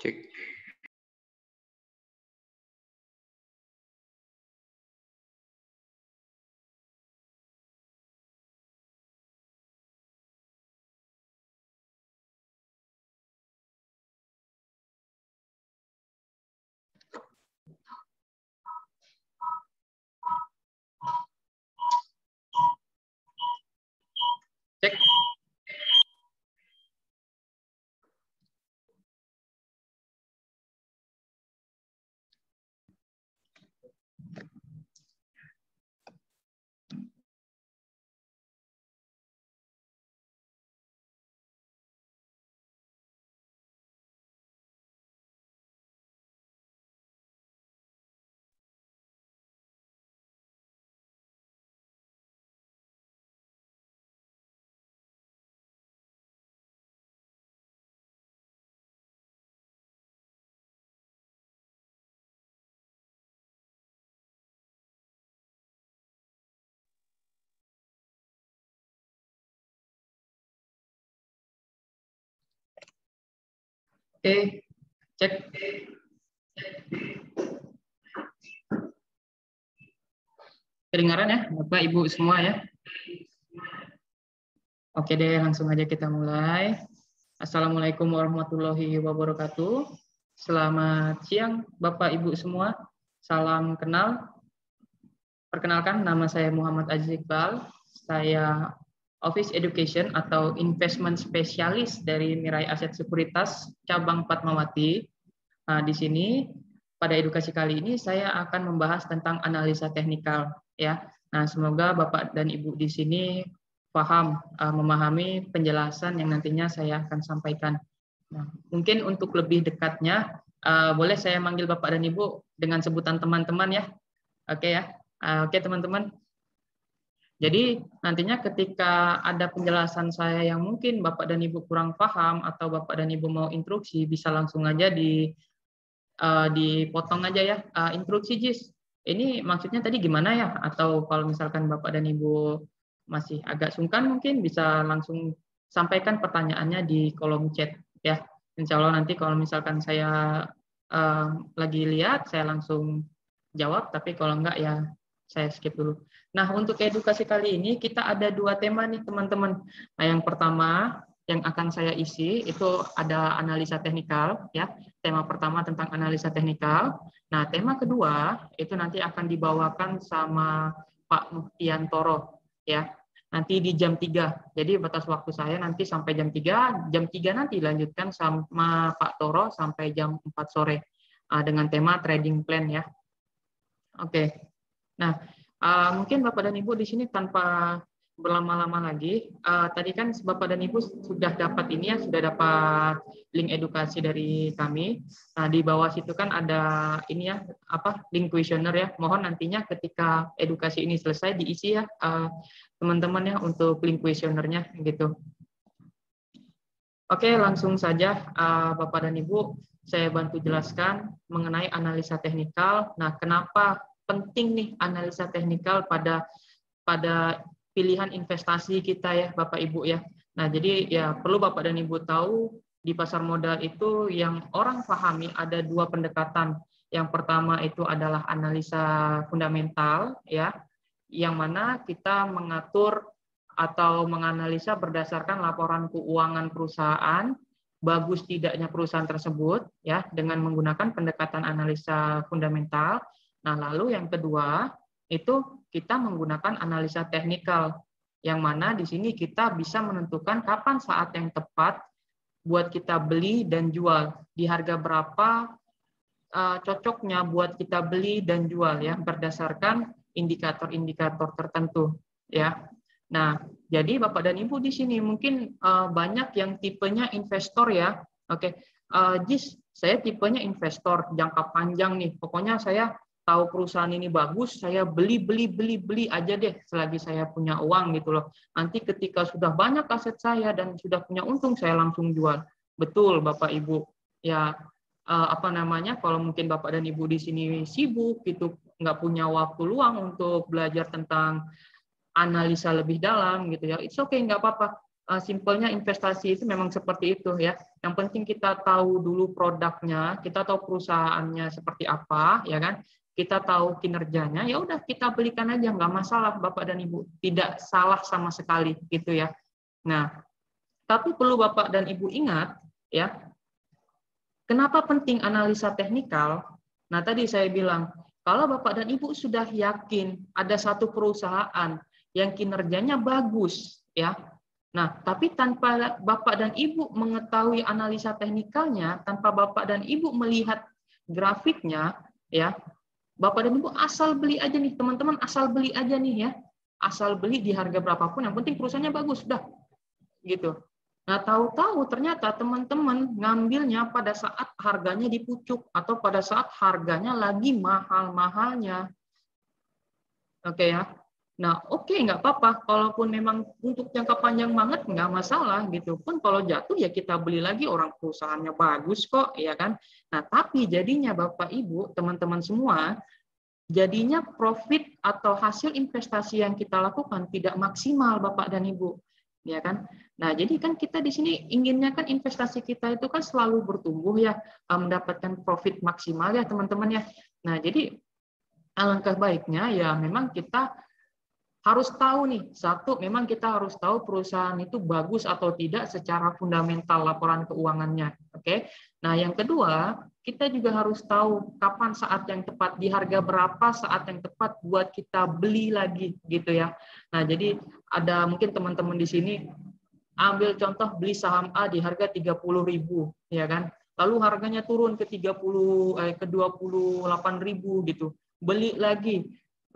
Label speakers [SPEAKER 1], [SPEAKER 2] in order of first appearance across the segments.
[SPEAKER 1] Cek. Cek. Oke, cek. Kedengaran ya, Bapak Ibu semua ya? Oke deh, langsung aja kita mulai. Assalamualaikum warahmatullahi wabarakatuh. Selamat siang, Bapak Ibu semua. Salam kenal. Perkenalkan, nama saya Muhammad Aziz Iqbal. Saya Office Education atau Investment Specialist dari Mirai Aset Sekuritas Cabang Fatmawati. Nah, di sini pada edukasi kali ini saya akan membahas tentang analisa teknikal ya. Nah, semoga Bapak dan Ibu di sini paham, memahami penjelasan yang nantinya saya akan sampaikan. Nah, mungkin untuk lebih dekatnya boleh saya manggil Bapak dan Ibu dengan sebutan teman-teman ya. Oke ya. Oke teman-teman. Jadi nantinya ketika ada penjelasan saya yang mungkin Bapak dan Ibu kurang paham atau Bapak dan Ibu mau instruksi, bisa langsung aja dipotong aja ya. Instruksi JIS, ini maksudnya tadi gimana ya? Atau kalau misalkan Bapak dan Ibu masih agak sungkan mungkin bisa langsung sampaikan pertanyaannya di kolom chat ya. Insya Allah nanti kalau misalkan saya lagi lihat, saya langsung jawab, tapi kalau enggak ya saya skip dulu. Nah, untuk edukasi kali ini kita ada dua tema nih teman-teman. Nah, yang pertama yang akan saya isi itu ada analisa teknikal ya. Tema pertama tentang analisa teknikal. Nah, tema kedua itu nanti akan dibawakan sama Pak Muhtiyantoro ya. Nanti di jam 3. Jadi batas waktu saya nanti sampai jam 3. Jam 3 nanti lanjutkan sama Pak Toro sampai jam 4 sore dengan tema trading plan ya. Oke. Nah, mungkin Bapak dan Ibu di sini tanpa berlama-lama lagi, tadi kan Bapak dan Ibu sudah dapat ini ya, sudah dapat link edukasi dari kami. Nah, di bawah situ kan ada ini ya, link kuesioner ya. Mohon nantinya ketika edukasi ini selesai diisi ya, teman-teman ya untuk link kuesionernya gitu. Oke, langsung saja Bapak dan Ibu, saya bantu jelaskan mengenai analisa teknikal. Nah, kenapa penting nih analisa teknikal pada pilihan investasi kita ya Bapak Ibu ya. Nah, jadi ya perlu Bapak dan Ibu tahu di pasar modal itu yang orang pahami ada dua pendekatan. Yang pertama itu adalah analisa fundamental ya, yang mana kita mengatur atau menganalisa berdasarkan laporan keuangan perusahaan, bagus tidaknya perusahaan tersebut ya dengan menggunakan pendekatan analisa fundamental. Nah, lalu yang kedua itu kita menggunakan analisa teknikal, yang mana di sini kita bisa menentukan kapan saat yang tepat buat kita beli dan jual, di harga berapa cocoknya buat kita beli dan jual ya berdasarkan indikator-indikator tertentu ya. Nah, jadi Bapak dan Ibu di sini mungkin banyak yang tipenya investor ya. Oke, Jis, saya tipenya investor jangka panjang nih. Pokoknya saya tahu perusahaan ini bagus, saya beli aja deh selagi saya punya uang gitu loh. Nanti ketika sudah banyak aset saya dan sudah punya untung, saya langsung jual. Betul, Bapak Ibu. Ya, kalau mungkin Bapak dan Ibu di sini sibuk gitu, nggak punya waktu luang untuk belajar tentang analisa lebih dalam gitu ya, it's okay, nggak apa-apa. simpelnya investasi itu memang seperti itu ya. Yang penting kita tahu dulu produknya, kita tahu perusahaannya seperti apa, ya kan? Kita tahu kinerjanya, ya udah kita belikan aja, nggak masalah Bapak dan Ibu. Tidak salah sama sekali gitu ya. Nah, tapi perlu Bapak dan Ibu ingat ya, kenapa penting analisa teknikal? Nah, tadi saya bilang, kalau Bapak dan Ibu sudah yakin ada satu perusahaan yang kinerjanya bagus, ya. Nah, tapi tanpa Bapak dan Ibu mengetahui analisa teknikalnya, tanpa Bapak dan Ibu melihat grafiknya, ya, Bapak dan Ibu asal beli aja nih, teman-teman asal beli aja nih ya, asal beli di harga berapapun, yang penting perusahaannya bagus, udah, gitu. Nah, tahu-tahu ternyata teman-teman ngambilnya pada saat harganya di pucuk atau pada saat harganya lagi mahal-mahalnya. Oke ya. Nah, oke, nggak apa-apa. Kalaupun memang untuk jangka panjang banget, nggak masalah gitu. Pun kalau jatuh ya kita beli lagi, orang perusahaannya bagus kok, ya kan. Nah, tapi jadinya Bapak Ibu, teman-teman semua, jadinya profit atau hasil investasi yang kita lakukan tidak maksimal Bapak dan Ibu, ya kan? Nah, jadi kan kita di sini inginnya kan investasi kita itu kan selalu bertumbuh ya, mendapatkan profit maksimal ya teman-teman ya. Nah, jadi alangkah baiknya ya memang kita harus tahu nih, satu memang kita harus tahu perusahaan itu bagus atau tidak secara fundamental laporan keuangannya, oke? Nah, yang kedua, kita juga harus tahu kapan saat yang tepat, di harga berapa saat yang tepat buat kita beli lagi gitu ya. Nah, jadi ada mungkin teman-teman di sini ambil contoh beli saham A di harga 30.000 ya kan. Lalu harganya turun ke 28.000 gitu. Beli lagi.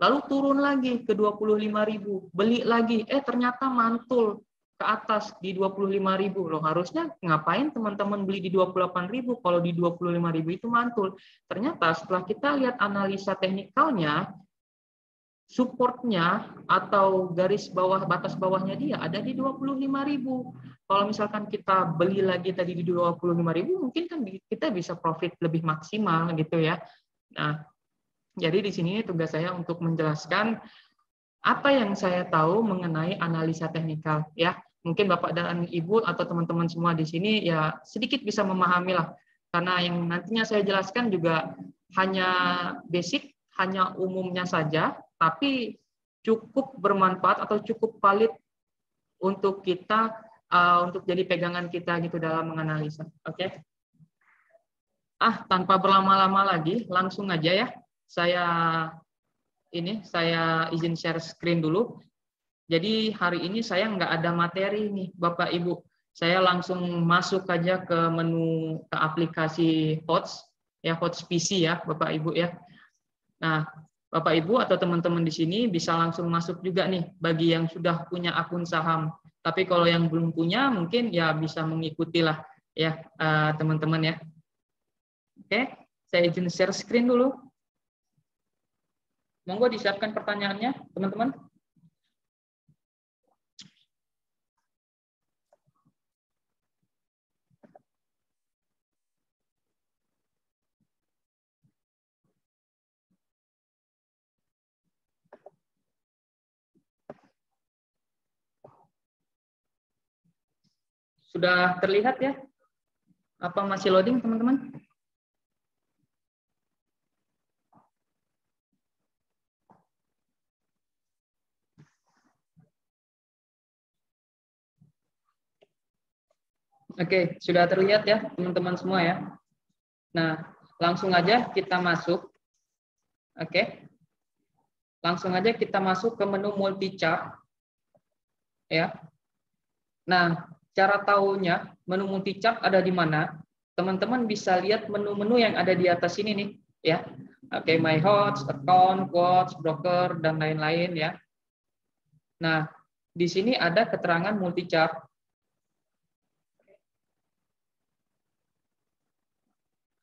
[SPEAKER 1] Lalu turun lagi ke 25.000, beli lagi, ternyata mantul ke atas di 25.000 loh. Harusnya ngapain teman-teman beli di 28.000 kalau di 25.000 itu mantul. Ternyata setelah kita lihat analisa teknikalnya, supportnya atau garis bawah batas bawahnya dia ada di 25.000. Kalau misalkan kita beli lagi tadi di 25.000, mungkin kan kita bisa profit lebih maksimal gitu ya. Nah, jadi di sini tugas saya untuk menjelaskan apa yang saya tahu mengenai analisa teknikal ya. Mungkin Bapak dan Ibu atau teman-teman semua di sini ya sedikit bisa memahami lah. Karena yang nantinya saya jelaskan juga hanya basic, hanya umumnya saja, tapi cukup bermanfaat atau cukup valid untuk kita untuk jadi pegangan kita gitu dalam menganalisa. Oke. Tanpa berlama-lama lagi, langsung aja ya. Saya izin share screen dulu. Jadi hari ini saya nggak ada materi nih Bapak Ibu. Saya langsung masuk aja ke menu ke aplikasi HOTS ya, HOTS PC ya Bapak Ibu ya. Nah, Bapak Ibu atau teman-teman di sini bisa langsung masuk juga nih bagi yang sudah punya akun saham. Tapi kalau yang belum punya mungkin ya bisa mengikuti lah ya teman-teman ya. Oke, saya izin share screen dulu. Monggo disiapkan pertanyaannya, teman-teman. Sudah terlihat ya? Apa masih loading, teman-teman? Oke, sudah terlihat ya teman-teman semua ya. Nah, langsung aja kita masuk. Oke. Langsung aja kita masuk ke menu multi chart. Ya. Nah, cara tahunya menu multi chart ada di mana? Teman-teman bisa lihat menu-menu yang ada di atas ini nih, ya. Oke, my HOTS, account, quotes, broker dan lain-lain ya. Nah, di sini ada keterangan multi chart.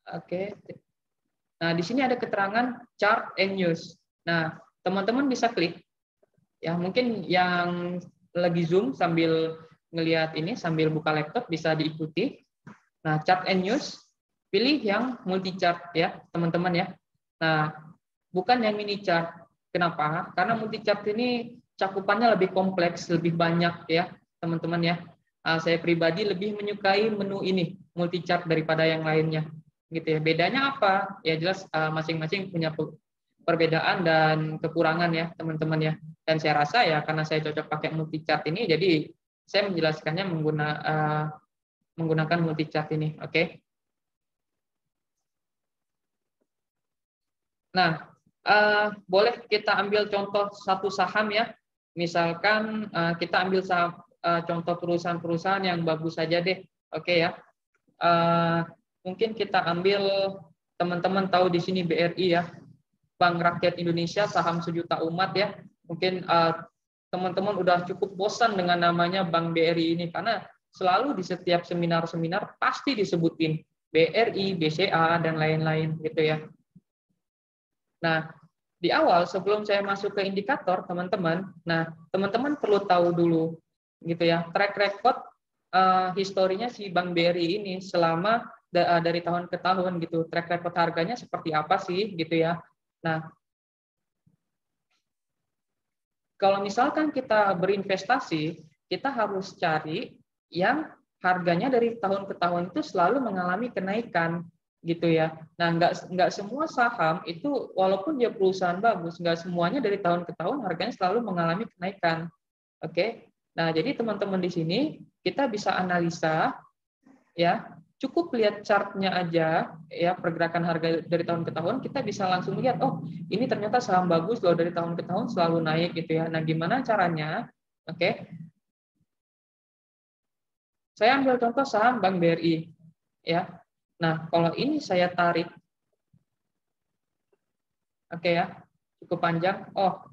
[SPEAKER 1] Oke. Nah, di sini ada keterangan chart and news. Nah, teman-teman bisa klik. Ya, mungkin yang lagi Zoom sambil ngelihat ini, sambil buka laptop bisa diikuti. Nah, chart and news, pilih yang multi chart ya, teman-teman ya. Nah, bukan yang mini chart. Kenapa? Karena multi chart ini cakupannya lebih kompleks, lebih banyak ya, teman-teman ya. Saya pribadi lebih menyukai menu ini, multi chart daripada yang lainnya. Gitu ya. Bedanya apa? Ya jelas masing-masing punya perbedaan dan kekurangan ya, teman-teman ya. Dan saya rasa ya karena saya cocok pakai multi chart ini, jadi saya menjelaskannya menggunakan multi chart ini. Oke. Nah, boleh kita ambil contoh satu saham ya. Misalkan kita ambil contoh perusahaan-perusahaan yang bagus saja deh. Oke ya. Mungkin kita ambil, teman-teman tahu di sini BRI ya, Bank Rakyat Indonesia, saham sejuta umat ya. Mungkin teman-teman udah cukup bosan dengan namanya Bank BRI ini karena selalu di setiap seminar-seminar pasti disebutin BRI, BCA dan lain-lain gitu ya. Nah, di awal sebelum saya masuk ke indikator, teman-teman, nah teman-teman perlu tahu dulu gitu ya, track record historinya si Bank BRI ini selama dari tahun ke tahun gitu, track record harganya seperti apa sih gitu ya. Nah, kalau misalkan kita berinvestasi, kita harus cari yang harganya dari tahun ke tahun itu selalu mengalami kenaikan gitu ya. Nah, nggak semua saham itu walaupun dia perusahaan bagus, nggak semuanya dari tahun ke tahun harganya selalu mengalami kenaikan. Oke. Nah, jadi teman-teman di sini kita bisa analisa ya, cukup lihat chartnya aja ya, pergerakan harga dari tahun ke tahun kita bisa langsung lihat, oh ini ternyata saham bagus loh dari tahun ke tahun selalu naik gitu ya. Nah, gimana caranya? Oke. Saya ambil contoh saham Bank BRI ya. Nah, kalau ini saya tarik, oke ya, cukup panjang. Oh,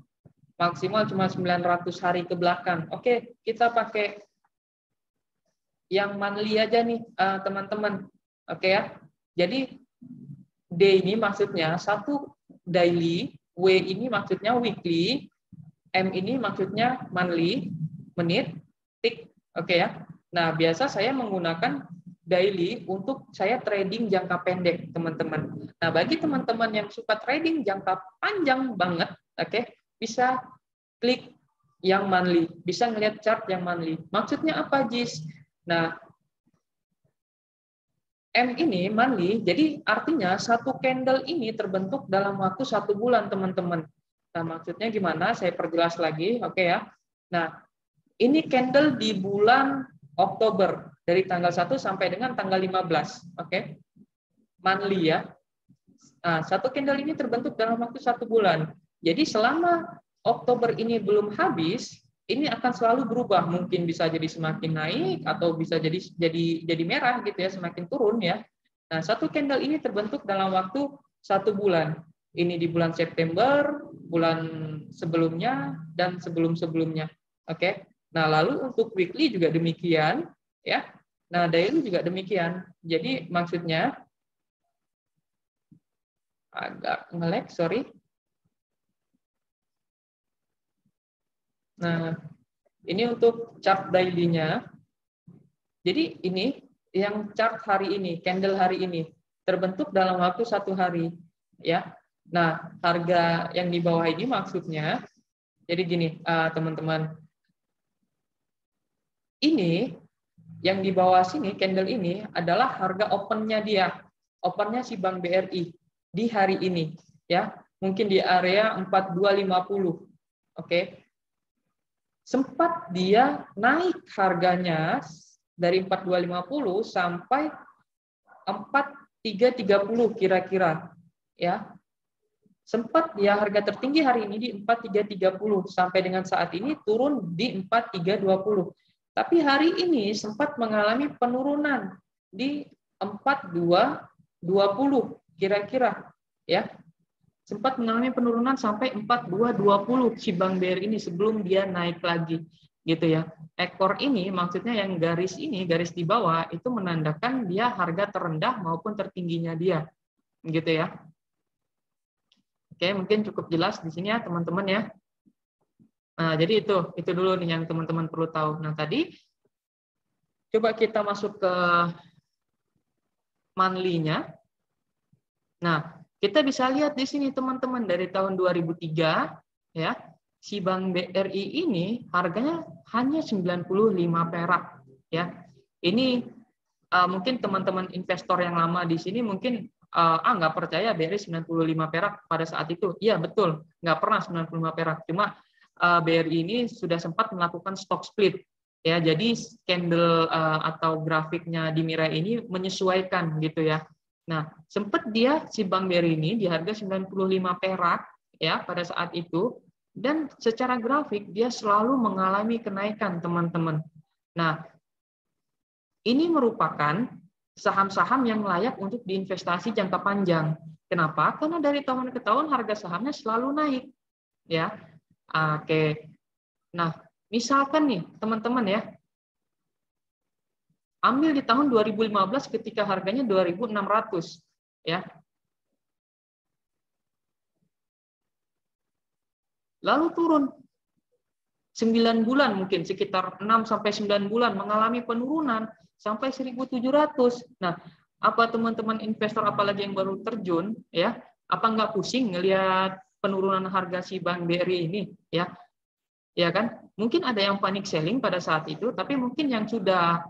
[SPEAKER 1] maksimal cuma 900 hari ke belakang. Oke, kita pakai yang monthly aja nih, teman-teman. Oke ya. Jadi D ini maksudnya satu daily, W ini maksudnya weekly, M ini maksudnya monthly, menit, tick. Oke ya. Nah, biasa saya menggunakan daily untuk saya trading jangka pendek, teman-teman. Nah, bagi teman-teman yang suka trading jangka panjang banget, oke, bisa klik yang monthly, bisa ngelihat chart yang monthly. Maksudnya apa, Jis? Nah, M ini monthly, jadi artinya satu candle ini terbentuk dalam waktu 1 bulan, teman-teman. Nah, maksudnya gimana? Saya perjelas lagi, oke ya. Nah, ini candle di bulan Oktober, dari tanggal 1 sampai dengan tanggal 15, oke? Monthly ya. Nah, satu candle ini terbentuk dalam waktu 1 bulan. Jadi selama Oktober ini belum habis, ini akan selalu berubah. Mungkin bisa jadi semakin naik atau bisa jadi merah gitu ya, semakin turun ya. Nah, satu candle ini terbentuk dalam waktu 1 bulan. Ini di bulan September, bulan sebelumnya dan sebelum-sebelumnya. Oke. Nah, lalu untuk weekly juga demikian ya. Nah, daily juga demikian. Jadi maksudnya agak nge-lag, sorry. Nah, ini untuk chart daily-nya. Jadi ini yang chart hari ini, candle hari ini, terbentuk dalam waktu 1 hari. Ya. Nah, harga yang di bawah ini maksudnya, jadi gini, teman-teman. Ini yang di bawah sini, candle ini adalah harga open-nya dia. Open-nya si Bank BRI di hari ini. Ya, mungkin di area 4250. Oke. Sempat dia naik harganya dari 4250 sampai 4330 kira-kira ya. Sempat dia harga tertinggi hari ini di 4330 sampai dengan saat ini turun di 4320. Tapi hari ini sempat mengalami penurunan di 4220 kira-kira ya. Sempat mengalami penurunan sampai 4220 si Bank BRI ini sebelum dia naik lagi gitu ya. Ekor ini maksudnya yang garis ini, garis di bawah itu menandakan dia harga terendah maupun tertingginya dia gitu ya. Oke, mungkin cukup jelas di sini ya teman-teman ya. Nah, jadi itu dulu nih yang teman-teman perlu tahu. Nah, tadi coba kita masuk ke monthly-nya. Nah, kita bisa lihat di sini teman-teman dari tahun 2003 ya, si Bank BRI ini harganya hanya 95 perak ya. Ini mungkin teman-teman investor yang lama di sini mungkin nggak percaya BRI 95 perak pada saat itu. Iya betul, nggak pernah 95 perak. Cuma BRI ini sudah sempat melakukan stock split. Ya, jadi candle atau grafiknya di Mirai ini menyesuaikan gitu ya. Nah, sempat dia si Bank BRI ini di harga 95 perak ya pada saat itu, dan secara grafik dia selalu mengalami kenaikan, teman-teman. Nah, ini merupakan saham-saham yang layak untuk diinvestasi jangka panjang. Kenapa? Karena dari tahun ke tahun harga sahamnya selalu naik. Ya, oke. Nah, misalkan nih, teman-teman ya, ambil di tahun 2015 ketika harganya 2.600, ya. Lalu turun 9 bulan, mungkin sekitar 6 sampai 9 bulan mengalami penurunan sampai 1.700. Nah, apa teman-teman investor apalagi yang baru terjun ya, apa nggak pusing ngelihat penurunan harga si Bank BRI ini ya? Ya kan? Mungkin ada yang panik selling pada saat itu, tapi mungkin yang sudah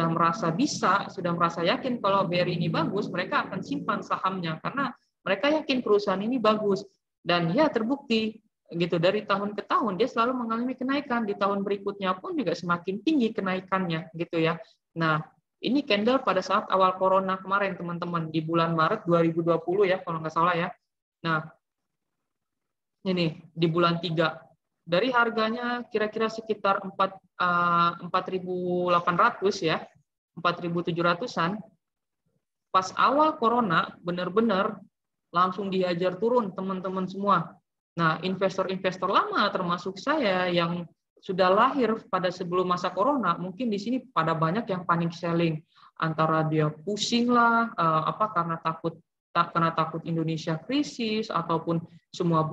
[SPEAKER 1] merasa bisa, sudah merasa yakin kalau BRI ini bagus, mereka akan simpan sahamnya karena mereka yakin perusahaan ini bagus. Dan ya terbukti gitu, dari tahun ke tahun dia selalu mengalami kenaikan, di tahun berikutnya pun juga semakin tinggi kenaikannya gitu ya. Nah, ini candle pada saat awal corona kemarin, teman-teman, di bulan Maret 2020 ya kalau nggak salah ya. Nah, ini di bulan 3 dari harganya kira-kira sekitar 4.800 ya, 4.700-an. Pas awal corona benar-benar langsung dihajar turun, teman-teman semua. Nah, investor-investor lama termasuk saya yang sudah lahir pada sebelum masa corona, mungkin di sini pada banyak yang panic selling, antara dia pusing lah karena takut Indonesia krisis ataupun semua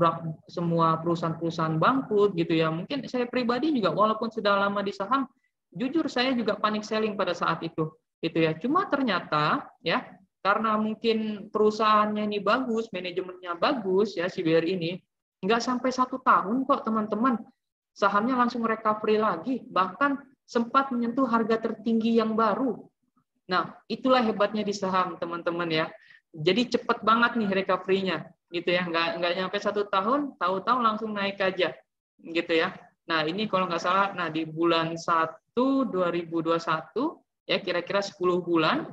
[SPEAKER 1] perusahaan-perusahaan bangkrut gitu ya. Mungkin saya pribadi juga walaupun sudah lama di saham, jujur saya juga panic selling pada saat itu gitu ya. Cuma ternyata ya karena mungkin perusahaannya ini bagus, manajemennya bagus ya si BRI ini, nggak sampai 1 tahun kok teman-teman, sahamnya langsung recovery lagi, bahkan sempat menyentuh harga tertinggi yang baru. Nah, itulah hebatnya di saham, teman-teman ya. Jadi cepat banget nih recovery-nya, gitu ya. Nggak nyampe 1 tahun, tahu-tahu langsung naik aja, gitu ya. Nah, ini kalau nggak salah, nah di bulan 1 2021, ya kira-kira 10 bulan,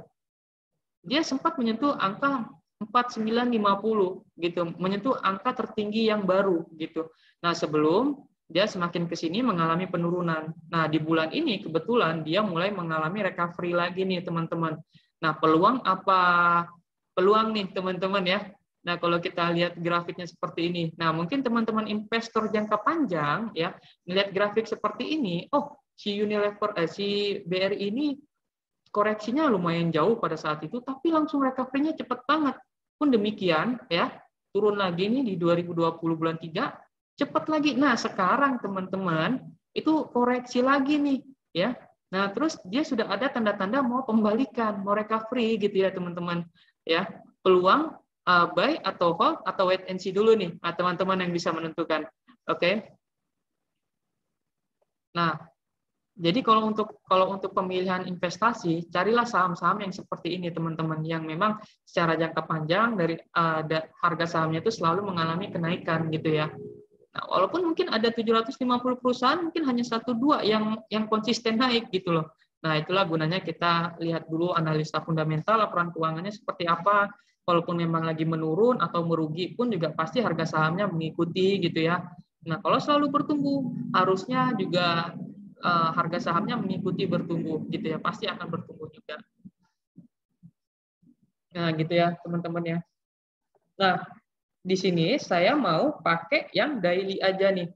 [SPEAKER 1] dia sempat menyentuh angka 4950 gitu, menyentuh angka tertinggi yang baru gitu. Nah, sebelum dia semakin ke sini mengalami penurunan. Nah, di bulan ini kebetulan dia mulai mengalami recovery lagi nih, teman-teman. Nah, peluang nih, teman-teman ya. Nah, kalau kita lihat grafiknya seperti ini. Nah, mungkin teman-teman investor jangka panjang ya, melihat grafik seperti ini, oh, si BRI ini koreksinya lumayan jauh pada saat itu, tapi langsung recovery-nya cepat banget. Pun demikian, ya turun lagi nih di 2020 bulan 3, cepat lagi. Nah, sekarang teman-teman, itu koreksi lagi nih. Ya. Nah, terus dia sudah ada tanda-tanda mau pembalikan, mau recovery gitu ya teman-teman. Ya, peluang buy atau hold atau wait and see dulu nih, teman-teman yang bisa menentukan. Oke. Nah, jadi kalau untuk pemilihan investasi, carilah saham-saham yang seperti ini, teman-teman, yang memang secara jangka panjang dari harga sahamnya itu selalu mengalami kenaikan gitu ya. Nah, walaupun mungkin ada 750 perusahaan, mungkin hanya 1-2 yang konsisten naik gitu loh. Nah, itulah gunanya kita lihat dulu analisa fundamental, laporan keuangannya seperti apa. Walaupun memang lagi menurun atau merugi pun juga pasti harga sahamnya mengikuti gitu ya. Nah, kalau selalu bertumbuh, harusnya juga harga sahamnya mengikuti bertumbuh gitu ya, pasti akan bertumbuh juga. Nah, gitu ya, teman-teman ya. Nah, di sini saya mau pakai yang daily aja nih.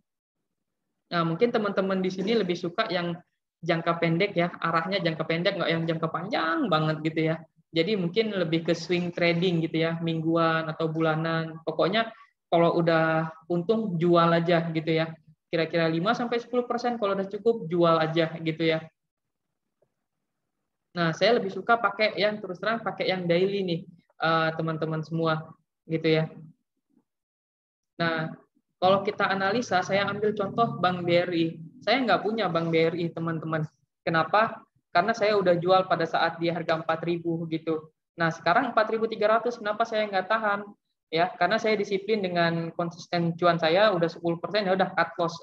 [SPEAKER 1] Nah, mungkin teman-teman di sini lebih suka yang jangka pendek ya, arahnya jangka pendek, nggak yang jangka panjang banget gitu ya. Jadi mungkin lebih ke swing trading gitu ya, mingguan atau bulanan. Pokoknya kalau udah untung jual aja gitu ya. Kira-kira 5-10%, kalau udah cukup jual aja gitu ya. Nah, saya lebih suka pakai yang terus terang pakai yang daily nih, teman-teman semua gitu ya. Nah, kalau kita analisa, saya ambil contoh Bank BRI. Saya nggak punya Bank BRI, teman-teman. Kenapa? karena saya udah jual pada saat di harga 4.000 gitu. Nah, sekarang 4.300, kenapa saya nggak tahan? Ya, karena saya disiplin dengan konsisten cuan saya udah 10%, ya udah cut loss,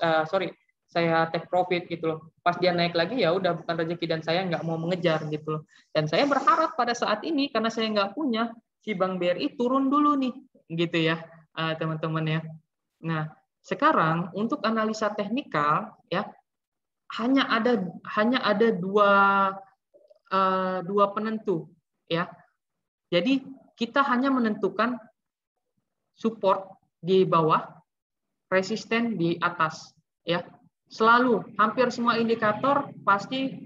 [SPEAKER 1] saya take profit gitu loh. Pas dia naik lagi ya udah bukan rezeki dan saya nggak mau mengejar gitu loh. Dan saya berharap pada saat ini karena saya nggak punya, si Bank BRI turun dulu nih, gitu ya, teman-teman ya. Nah, sekarang untuk analisa teknikal ya hanya ada dua penentu ya. Jadi kita hanya menentukan support di bawah, resisten di atas ya. Selalu hampir semua indikator pasti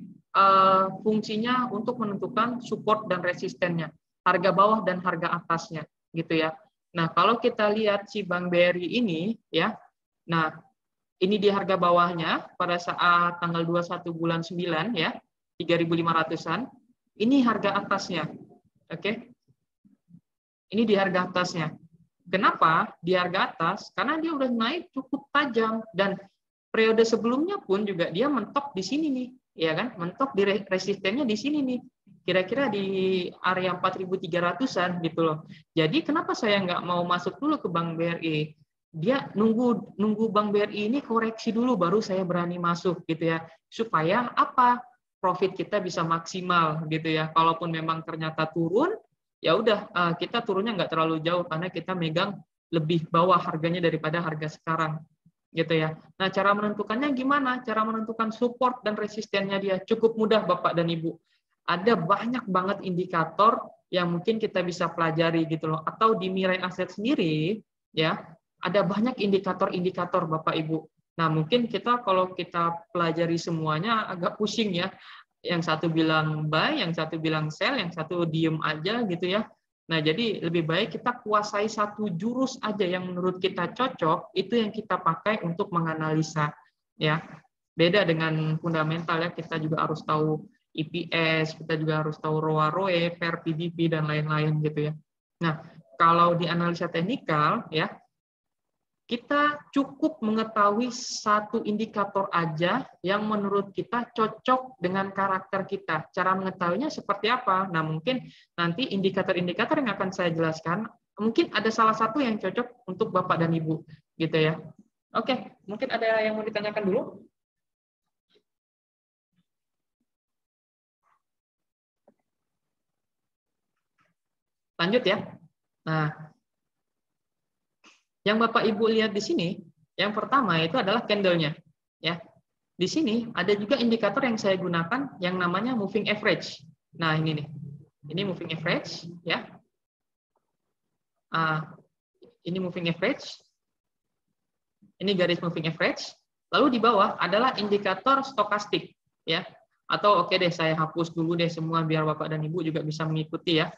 [SPEAKER 1] fungsinya untuk menentukan support dan resistennya, harga bawah dan harga atasnya gitu ya. Nah, kalau kita lihat si Bank BRI ini ya. Nah, ini di harga bawahnya pada saat tanggal 21 bulan 9 ya, 3.500-an. Ini harga atasnya. Oke. Ini di harga atasnya. Kenapa di harga atas? Karena dia udah naik cukup tajam dan periode sebelumnya pun juga dia mentok di sini nih, ya kan? Mentok di resistennya di sini nih. Kira-kira di area 4.300-an gitu loh. Jadi kenapa saya nggak mau masuk dulu ke Bank BRI? Dia nunggu Bank BRI ini koreksi dulu baru saya berani masuk gitu ya. Supaya apa? Profit kita bisa maksimal gitu ya. Kalaupun memang ternyata turun, ya udah kita turunnya nggak terlalu jauh karena kita megang lebih bawah harganya daripada harga sekarang gitu ya. Nah, cara menentukannya gimana? Cara menentukan support dan resistennya dia cukup mudah Bapak dan Ibu. Ada banyak banget indikator yang mungkin kita bisa pelajari gitu loh. Atau di Mirai Aset sendiri ya, ada banyak indikator-indikator Bapak Ibu. Nah, mungkin kalau kita pelajari semuanya agak pusing ya. Yang satu bilang buy, yang satu bilang sell, yang satu diem aja gitu ya. Nah, jadi lebih baik kita kuasai satu jurus aja yang menurut kita cocok, itu yang kita pakai untuk menganalisa. Ya, beda dengan fundamental ya, kita juga harus tahu EPS, kita juga harus tahu ROA, PER, PBV, dan lain-lain gitu ya. Nah, kalau di analisa teknikal ya, kita cukup mengetahui satu indikator aja yang menurut kita cocok dengan karakter kita. Cara mengetahuinya seperti apa? Nah, mungkin nanti indikator-indikator yang akan saya jelaskan, mungkin ada salah satu yang cocok untuk Bapak dan Ibu, gitu ya. Oke, mungkin ada yang mau ditanyakan dulu? Lanjut ya. Nah, yang Bapak Ibu lihat di sini, yang pertama itu adalah candle-nya. Ya. Di sini ada juga indikator yang saya gunakan yang namanya moving average. Nah, ini nih. Ini moving average, ya. Ini moving average. Ini garis moving average. Lalu di bawah adalah indikator stokastik, ya. Atau oke deh, saya hapus dulu deh semua biar Bapak dan Ibu juga bisa mengikuti ya.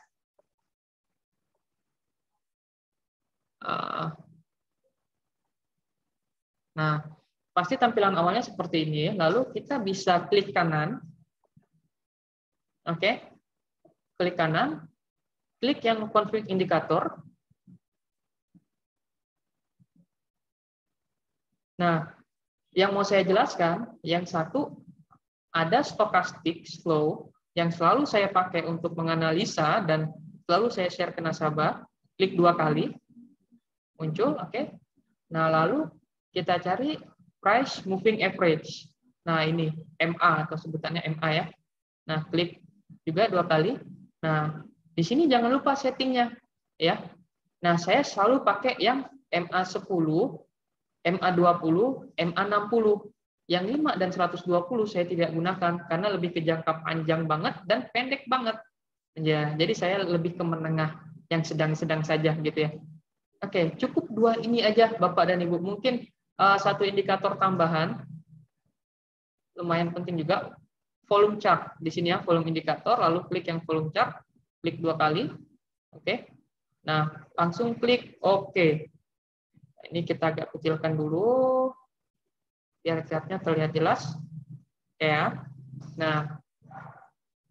[SPEAKER 1] Nah, pasti tampilan awalnya seperti ini. Lalu kita bisa klik kanan. Oke. Klik kanan. Klik yang config indikator. Nah, yang mau saya jelaskan, yang satu ada stochastic slow yang selalu saya pakai untuk menganalisa dan selalu saya share ke nasabah. Klik 2 kali. Muncul, oke. Nah, lalu kita cari price moving average. Nah, ini MA atau sebutannya MA ya. Nah, klik juga 2 kali. Nah, di sini jangan lupa settingnya ya. Nah, saya selalu pakai yang MA10, MA20, MA60. Yang 5 dan 120 saya tidak gunakan karena lebih ke jangka panjang banget dan pendek banget. Ya, jadi saya lebih ke menengah yang sedang-sedang saja gitu ya. Oke, cukup 2 ini aja Bapak dan Ibu. Mungkin satu indikator tambahan lumayan penting juga, volume chart. Di sini ya, volume indikator, lalu klik yang volume chart, klik 2 kali. Oke. Nah, langsung klik oke. Ini kita agak kecilkan dulu biar chartnya terlihat jelas. Ya. Nah,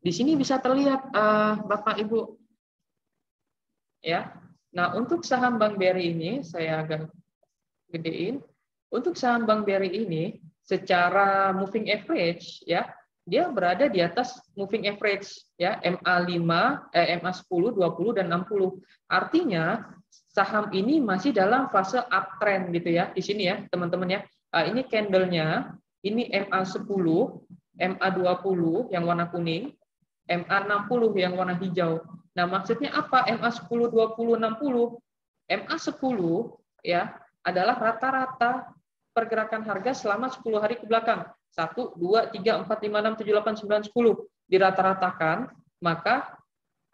[SPEAKER 1] di sini bisa terlihat Bapak Ibu. Ya. Nah, untuk saham Bank BRI ini saya agak gedein. Untuk saham Bank BRI ini secara moving average ya, dia berada di atas moving average ya, MA5, MA10, 20 dan 60. Artinya saham ini masih dalam fase uptrend gitu ya. Di sini ya, teman-teman ya. Ini candle-nya, ini MA10, MA20 yang warna kuning, MA60 yang warna hijau. Nah, maksudnya apa MA10, 20, 60? MA10 ya adalah rata-rata pergerakan harga selama 10 hari ke belakang. 1, 2, 3, 4, 5, 6, 7, 8, 9, 10 dirata-ratakan, maka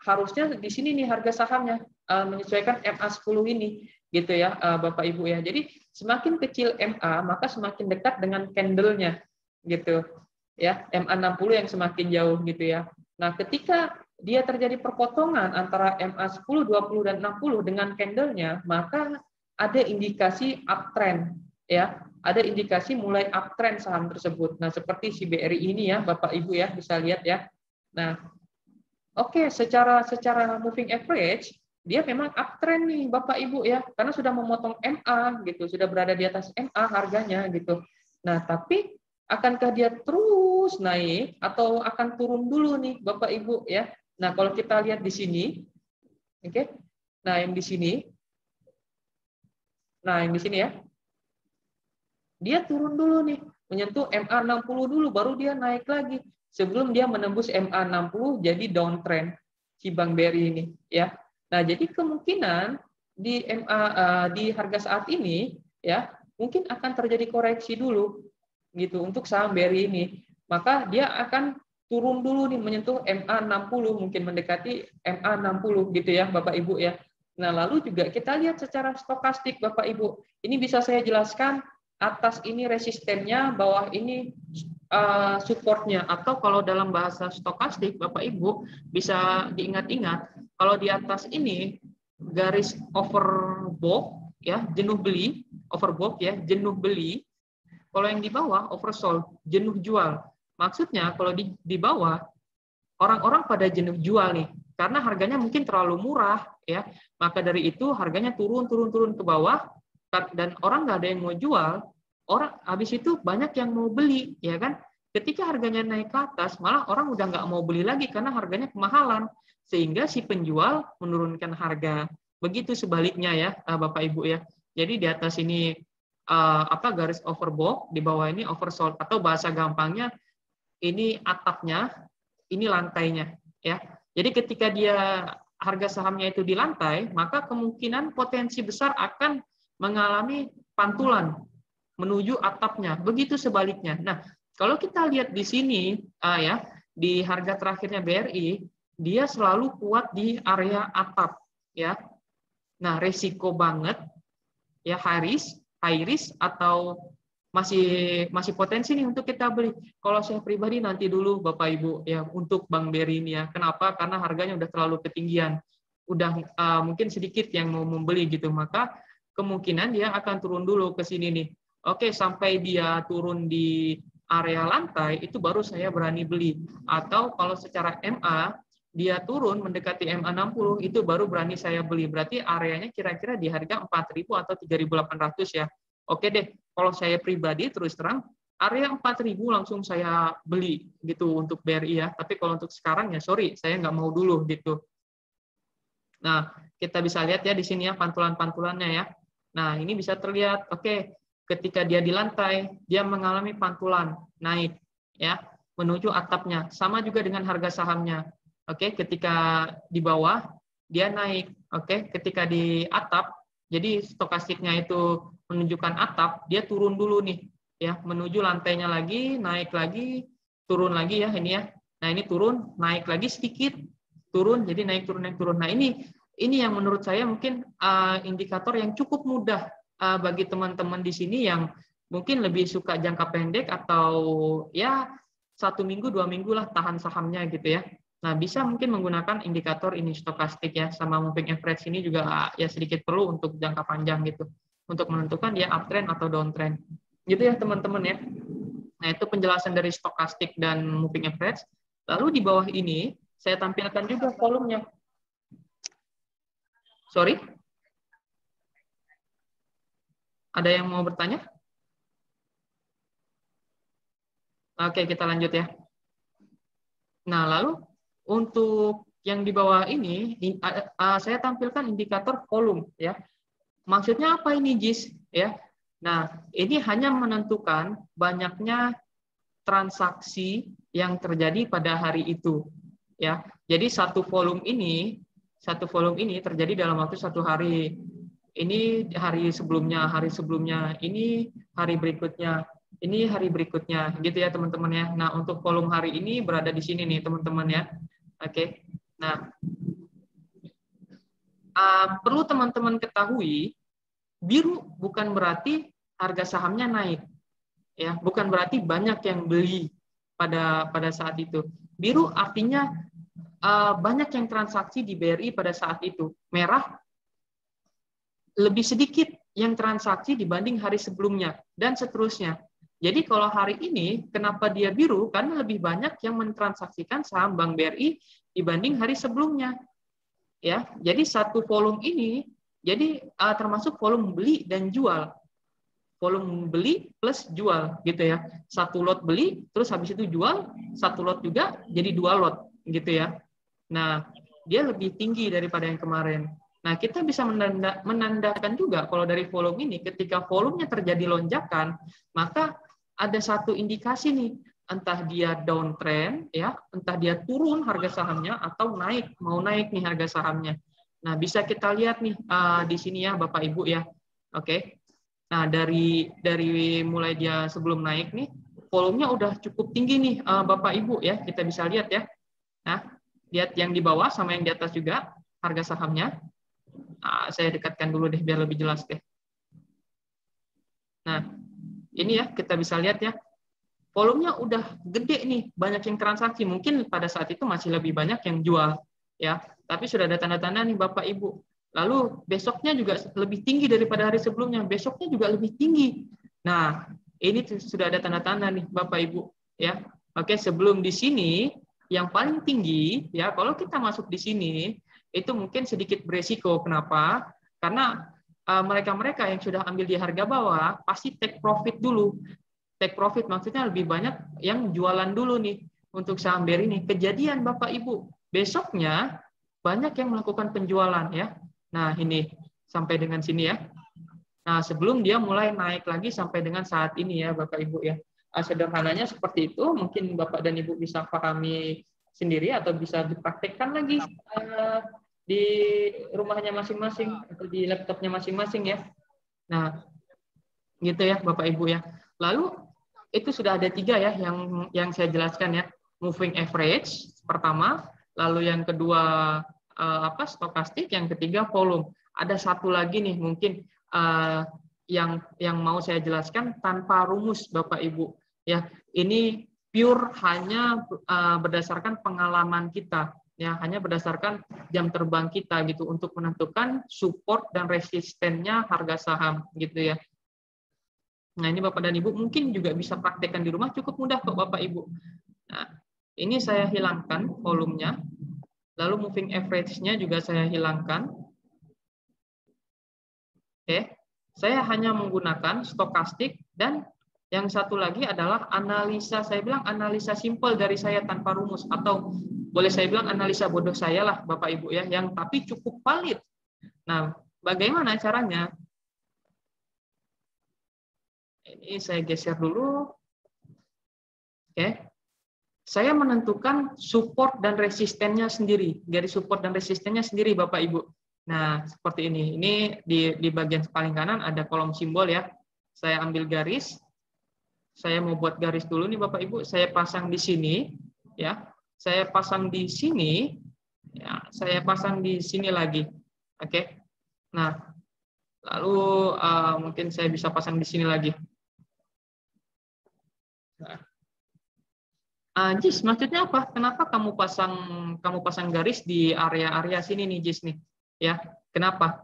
[SPEAKER 1] harusnya di sini nih harga sahamnya menyesuaikan MA10 ini gitu ya Bapak Ibu ya. Jadi semakin kecil MA maka semakin dekat dengan candle-nya gitu ya. MA60 yang semakin jauh gitu ya. Nah, ketika dia terjadi perpotongan antara MA10, 20 dan 60 dengan candle-nya, maka ada indikasi uptrend ya. Ada indikasi mulai uptrend saham tersebut. Nah, seperti si BRI ini ya, Bapak Ibu ya, bisa lihat ya. Nah, oke, secara moving average dia memang uptrend nih Bapak Ibu ya, karena sudah memotong MA gitu, sudah berada di atas MA harganya gitu. Nah, tapi akankah dia terus naik atau akan turun dulu nih Bapak Ibu ya? Nah, kalau kita lihat di sini, oke. Nah, yang di sini. Nah, yang di sini ya. Dia turun dulu nih, menyentuh MA60 dulu, baru dia naik lagi. Sebelum dia menembus MA60 jadi downtrend si Bank BRI ini, ya. Nah, jadi kemungkinan di di harga saat ini, ya, mungkin akan terjadi koreksi dulu, gitu, untuk saham BRI ini. Maka dia akan turun dulu nih, menyentuh MA60, mungkin mendekati MA60, gitu ya, Bapak Ibu ya. Nah, lalu juga kita lihat secara stokastik, Bapak Ibu. Ini bisa saya jelaskan. Atas ini resistennya, bawah ini supportnya, atau kalau dalam bahasa stokastik Bapak Ibu bisa diingat-ingat, kalau di atas ini garis overbought ya, jenuh beli, overbought ya, jenuh beli. Kalau yang di bawah oversold, jenuh jual. Maksudnya kalau di bawah orang-orang pada jenuh jual nih, karena harganya mungkin terlalu murah ya, maka dari itu harganya turun ke bawah, dan orang nggak ada yang mau jual, orang habis itu banyak yang mau beli, ya kan? Ketika harganya naik ke atas, malah orang udah nggak mau beli lagi karena harganya kemahalan, sehingga si penjual menurunkan harga. Begitu sebaliknya ya, Bapak Ibu ya. Jadi di atas ini garis overbought, di bawah ini oversold, atau bahasa gampangnya ini atapnya, ini lantainya, ya. Jadi ketika dia harga sahamnya itu di lantai, maka kemungkinan potensi besar akan mengalami pantulan menuju atapnya. Begitu sebaliknya. Nah, kalau kita lihat di sini ya, di harga terakhirnya BRI, dia selalu kuat di area atap, ya. Nah, resiko banget ya high risk atau masih potensi nih untuk kita beli. Kalau saya pribadi nanti dulu Bapak Ibu ya untuk Bank BRI ini ya. Kenapa? Karena harganya udah terlalu ketinggian. Udah mungkin sedikit yang mau membeli gitu, maka kemungkinan dia akan turun dulu ke sini nih. Oke, sampai dia turun di area lantai itu baru saya berani beli. Atau kalau secara MA dia turun mendekati MA60 itu baru berani saya beli. Berarti areanya kira-kira di harga 4.000 atau 3.800 ya. Oke deh, kalau saya pribadi terus terang area 4.000 langsung saya beli gitu untuk BRI ya. Tapi kalau untuk sekarang ya sorry, saya nggak mau dulu gitu. Nah, kita bisa lihat ya di sini ya pantulan-pantulannya ya. Nah, ini bisa terlihat, oke, ketika dia di lantai, dia mengalami pantulan naik ya menuju atapnya. Sama juga dengan harga sahamnya. Oke, ketika di bawah dia naik. Oke, ketika di atap, jadi stokastiknya itu menunjukkan atap, dia turun dulu nih ya, menuju lantainya lagi, naik lagi, turun lagi ya ini ya. Nah, ini turun, naik lagi sedikit, turun, jadi naik turun naik turun. Nah, ini yang menurut saya mungkin indikator yang cukup mudah bagi teman-teman di sini yang mungkin lebih suka jangka pendek atau ya 1 minggu 2 minggu lah tahan sahamnya gitu ya. Nah, bisa mungkin menggunakan indikator ini stokastik ya, sama moving average ini juga ya sedikit perlu untuk jangka panjang gitu, untuk menentukan dia uptrend atau downtrend. Gitu ya teman-teman ya. Nah, itu penjelasan dari stokastik dan moving average. Lalu di bawah ini saya tampilkan juga volumenya. Sorry? Ada yang mau bertanya? Oke, kita lanjut ya. Nah, lalu untuk yang di bawah ini saya tampilkan indikator volume ya. Maksudnya apa ini, Jis? Ya. Nah, ini hanya menentukan banyaknya transaksi yang terjadi pada hari itu. Ya. Jadi satu volume ini terjadi dalam waktu satu hari. Ini hari sebelumnya, ini hari berikutnya, ini hari berikutnya, gitu ya teman-teman ya. Nah, untuk volume hari ini berada di sini nih teman-teman ya. Oke. Nah, perlu teman-teman ketahui, biru bukan berarti harga sahamnya naik, ya, bukan berarti banyak yang beli pada saat itu. Biru artinya banyak yang transaksi di BRI pada saat itu. Merah lebih sedikit yang transaksi dibanding hari sebelumnya dan seterusnya. Jadi kalau hari ini kenapa dia biru? Karena lebih banyak yang mentransaksikan saham Bank BRI dibanding hari sebelumnya. Ya, jadi satu volume ini jadi termasuk volume beli dan jual. Volume beli plus jual gitu ya. Satu lot beli terus habis itu jual, satu lot juga jadi dua lot gitu ya. Nah, dia lebih tinggi daripada yang kemarin. Nah, kita bisa menandakan juga kalau dari volume ini ketika volumenya terjadi lonjakan, maka ada satu indikasi nih, entah dia downtrend ya, entah dia turun harga sahamnya atau mau naik nih harga sahamnya. Nah, bisa kita lihat nih di sini ya Bapak Ibu ya. Oke. Nah, dari mulai dia sebelum naik nih, volumenya udah cukup tinggi nih Bapak Ibu ya. Kita bisa lihat ya. Nah, lihat yang di bawah sama yang di atas juga harga sahamnya. Nah, saya dekatkan dulu deh biar lebih jelas deh. Nah, ini ya kita bisa lihat ya. Volumenya udah gede nih, banyak yang transaksi. Mungkin pada saat itu masih lebih banyak yang jual ya. Tapi sudah ada tanda-tanda nih Bapak Ibu. Lalu besoknya juga lebih tinggi daripada hari sebelumnya. Besoknya juga lebih tinggi. Nah, ini sudah ada tanda-tanda nih Bapak Ibu ya. Oke, sebelum di sini yang paling tinggi ya, kalau kita masuk di sini itu mungkin sedikit beresiko. Kenapa? Karena mereka-mereka yang sudah ambil di harga bawah pasti take profit dulu. Take profit maksudnya lebih banyak yang jualan dulu nih untuk saham BRI ini. Kejadian Bapak Ibu, besoknya banyak yang melakukan penjualan ya. Nah, ini sampai dengan sini ya. Nah, sebelum dia mulai naik lagi sampai dengan saat ini ya Bapak Ibu ya. Sederhananya seperti itu, mungkin Bapak dan Ibu bisa pahami sendiri atau bisa dipraktekkan lagi di rumahnya masing-masing atau di laptopnya masing-masing ya. Nah, gitu ya Bapak Ibu ya. Lalu itu sudah ada 3 ya yang saya jelaskan ya. Moving average pertama, lalu yang kedua stokastik, yang ketiga volume. Ada satu lagi nih mungkin yang mau saya jelaskan tanpa rumus Bapak Ibu ya. Ini pure hanya berdasarkan pengalaman kita ya, hanya berdasarkan jam terbang kita gitu untuk menentukan support dan resistennya harga saham gitu ya. Nah, ini Bapak dan Ibu mungkin juga bisa praktekkan di rumah, cukup mudah kok Bapak Ibu. Nah, ini saya hilangkan volumenya, lalu moving average-nya juga saya hilangkan. Oke, saya hanya menggunakan stokastik dan yang satu lagi adalah analisa, saya bilang analisa simpel dari saya tanpa rumus, atau boleh saya bilang analisa bodoh saya lah Bapak Ibu ya, yang tapi cukup valid. Nah, bagaimana caranya? Ini saya geser dulu. Oke. Saya menentukan support dan resistennya sendiri. Garis support dan resistennya sendiri Bapak Ibu. Nah, seperti ini. Ini di bagian paling kanan ada kolom simbol ya. Saya ambil garis. Saya mau buat garis dulu nih Bapak Ibu. Saya pasang di sini ya. Saya pasang di sini. Ya, saya pasang di sini lagi. Oke. Nah, lalu mungkin saya bisa pasang di sini lagi. Jis, maksudnya apa? Kenapa kamu pasang garis di area-area sini nih, Jis nih? Ya, kenapa?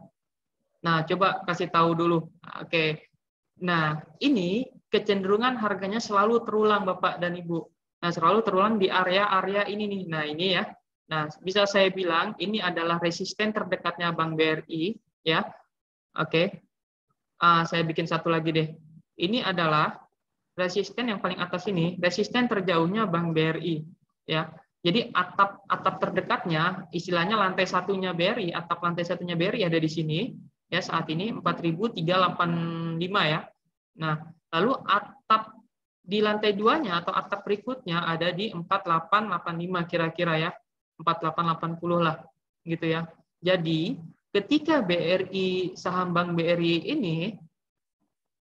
[SPEAKER 1] Nah, coba kasih tahu dulu. Oke. Nah, ini kecenderungan harganya selalu terulang, Bapak dan Ibu. Nah, selalu terulang di area-area ini nih. Nah, ini ya. Nah, bisa saya bilang ini adalah resisten terdekatnya Bank BRI, ya. Oke. Saya bikin satu lagi deh. Ini adalah resisten yang paling atas ini, resisten terjauhnya Bank BRI ya. Jadi atap terdekatnya, istilahnya lantai satunya BRI, atap lantai satunya BRI ada di sini, ya saat ini 4.385 ya. Nah, lalu atap di lantai duanya atau atap berikutnya ada di 4885 kira-kira ya, 4880 lah, gitu ya. Jadi ketika BRI, saham Bank BRI ini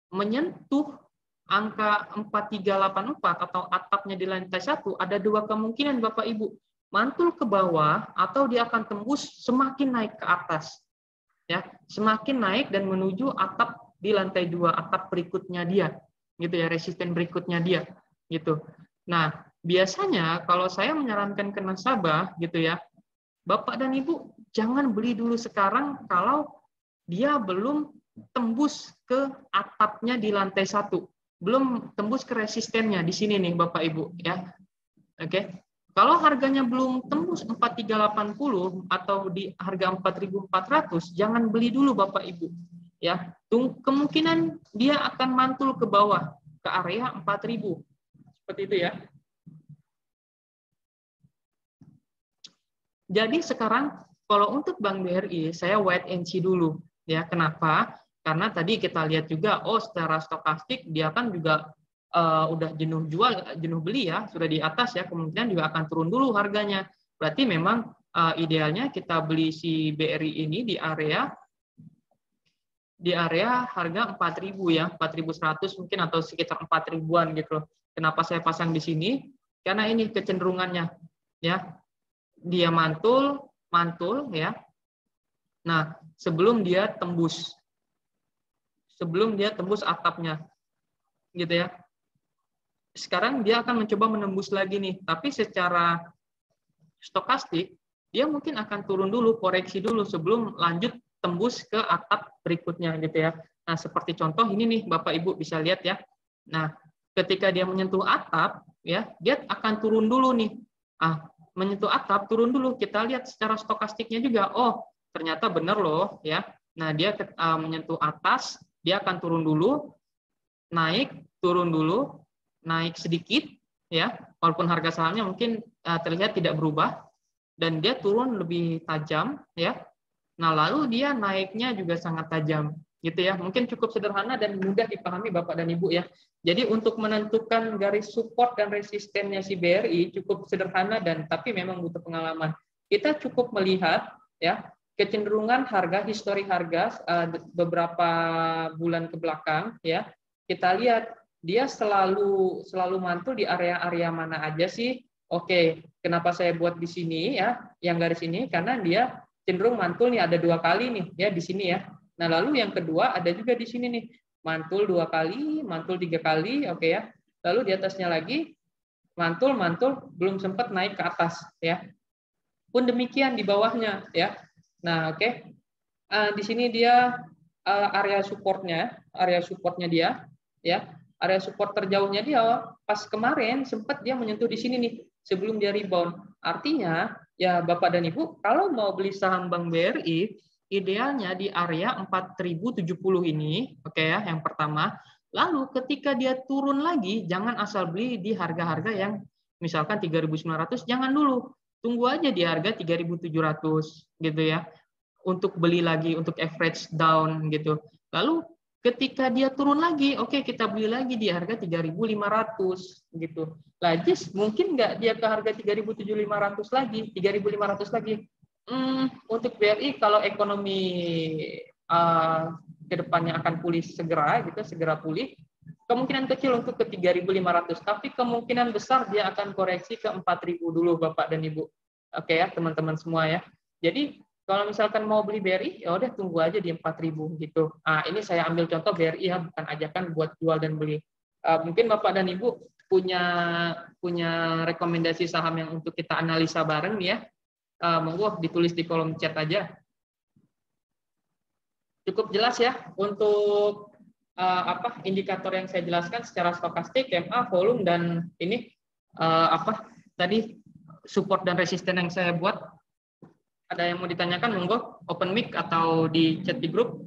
[SPEAKER 1] menyentuh angka 4384 atau atapnya di lantai 1, ada dua kemungkinan Bapak Ibu. Mantul ke bawah atau dia akan tembus semakin naik ke atas. Ya, semakin naik dan menuju atap di lantai 2, atap berikutnya dia. Gitu ya, resisten berikutnya dia. Gitu. Nah, biasanya kalau saya menyarankan ke nasabah gitu ya, Bapak dan Ibu jangan beli dulu sekarang kalau dia belum tembus ke atapnya di lantai 1, belum tembus ke resistennya di sini nih Bapak Ibu ya. Oke. Kalau harganya belum tembus 4380 atau di harga 4400, jangan beli dulu Bapak Ibu ya. Kemungkinan dia akan mantul ke bawah ke area 4000. Seperti itu ya. Jadi sekarang kalau untuk Bank BRI saya wait and see dulu ya. Kenapa? Karena tadi kita lihat juga secara stokastik dia kan juga udah jenuh jual, jenuh beli ya, sudah di atas ya, kemungkinan juga akan turun dulu harganya. Berarti memang idealnya kita beli si BRI ini di area harga 4.000 ya, 4.100 mungkin atau sekitar 4.000-an gitu. Kenapa saya pasang di sini? Karena ini kecenderungannya ya. Dia mantul ya. Nah, sebelum dia tembus atapnya, gitu ya. Sekarang dia akan mencoba menembus lagi nih, tapi secara stokastik dia mungkin akan turun dulu, koreksi dulu sebelum lanjut tembus ke atap berikutnya, gitu ya. Nah, seperti contoh ini nih, Bapak Ibu bisa lihat ya. Nah, ketika dia menyentuh atap, ya, dia akan turun dulu nih. Menyentuh atap, turun dulu. Kita lihat secara stokastiknya juga. Ternyata benar loh, ya. Nah, dia menyentuh atas, dia akan turun dulu, naik, turun dulu, naik sedikit, ya. Walaupun harga sahamnya mungkin terlihat tidak berubah, dan dia turun lebih tajam, ya. Nah, lalu dia naiknya juga sangat tajam, gitu ya. Mungkin cukup sederhana dan mudah dipahami Bapak dan Ibu ya. Jadi untuk menentukan garis support dan resistennya si BRI cukup sederhana dan tapi memang butuh pengalaman. Kita cukup melihat ya kecenderungan harga, histori harga beberapa bulan ke belakang ya. Kita lihat dia selalu mantul di area-area mana aja sih? Oke, kenapa saya buat di sini ya, yang garis ini karena dia cenderung mantul nih ada 2 kali nih ya di sini ya. Nah, lalu yang kedua ada juga di sini nih. Mantul 2 kali, mantul 3 kali, oke ya. Lalu di atasnya lagi mantul belum sempat naik ke atas ya. Pun demikian di bawahnya ya. Nah, oke. Di sini dia area supportnya dia ya. Area support terjauhnya dia pas kemarin sempat dia menyentuh di sini nih sebelum dia rebound. Artinya ya Bapak dan Ibu kalau mau beli saham Bank BRI idealnya di area 4070 ini, oke ya, yang pertama. Lalu ketika dia turun lagi jangan asal beli di harga-harga yang misalkan 3.900, jangan dulu. Tunggu aja di harga 3.700 gitu ya. Untuk beli lagi untuk average down gitu. Lalu ketika dia turun lagi, oke kita beli lagi di harga 3.500 gitu. Lajis mungkin nggak dia ke harga 3.700 lagi, 3.500 lagi. Untuk BRI kalau ekonomi ke depannya akan pulih segera pulih, kemungkinan kecil untuk ke 3.500, tapi kemungkinan besar dia akan koreksi ke 4.000 dulu Bapak dan Ibu. Oke ya, teman-teman semua ya. Jadi kalau misalkan mau beli BRI, ya udah tunggu aja di 4.000 gitu. Ini saya ambil contoh BRI ya, bukan ajakan buat jual dan beli. Mungkin Bapak dan Ibu punya rekomendasi saham yang untuk kita analisa bareng ya. Monggo ditulis di kolom chat aja. Cukup jelas ya untuk indikator yang saya jelaskan secara stokastik, MA, volume dan ini tadi support dan resisten yang saya buat. Ada yang mau ditanyakan, monggo open mic atau di chat di grup.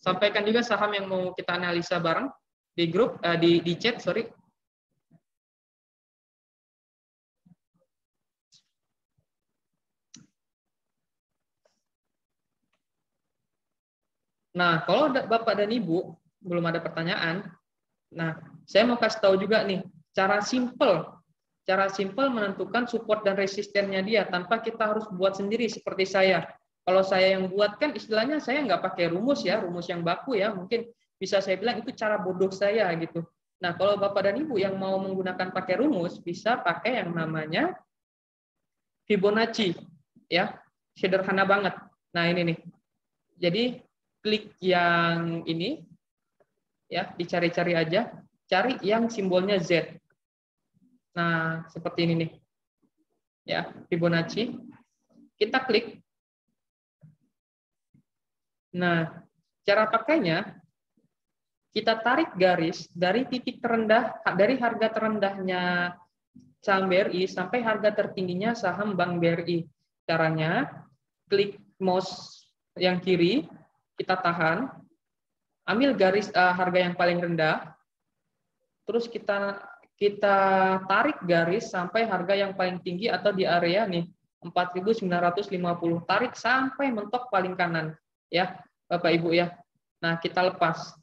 [SPEAKER 1] Sampaikan juga saham yang mau kita analisa bareng di grup, di chat, sorry. Nah, kalau Bapak dan Ibu belum ada pertanyaan, nah, saya mau kasih tahu juga nih, cara simple menentukan support dan resistennya dia tanpa kita harus buat sendiri seperti saya. Kalau saya yang buat kan istilahnya saya nggak pakai rumus ya, rumus yang baku ya, mungkin bisa saya bilang itu cara bodoh saya gitu. Nah, kalau Bapak dan Ibu yang mau menggunakan pakai rumus, bisa pakai yang namanya Fibonacci, ya, sederhana banget. Nah, ini nih. Jadi klik yang ini, ya, dicari-cari aja, cari yang simbolnya Z. Nah, seperti ini nih, ya, Fibonacci. Kita klik. Nah, cara pakainya, kita tarik garis dari titik terendah, dari harga terendahnya saham BRI sampai harga tertingginya saham Bank BRI. Caranya, klik mouse yang kiri, kita tahan, ambil garis harga yang paling rendah, terus kita tarik garis sampai harga yang paling tinggi atau di area nih 4.950, tarik sampai mentok paling kanan, ya Bapak Ibu ya. Nah, kita lepas.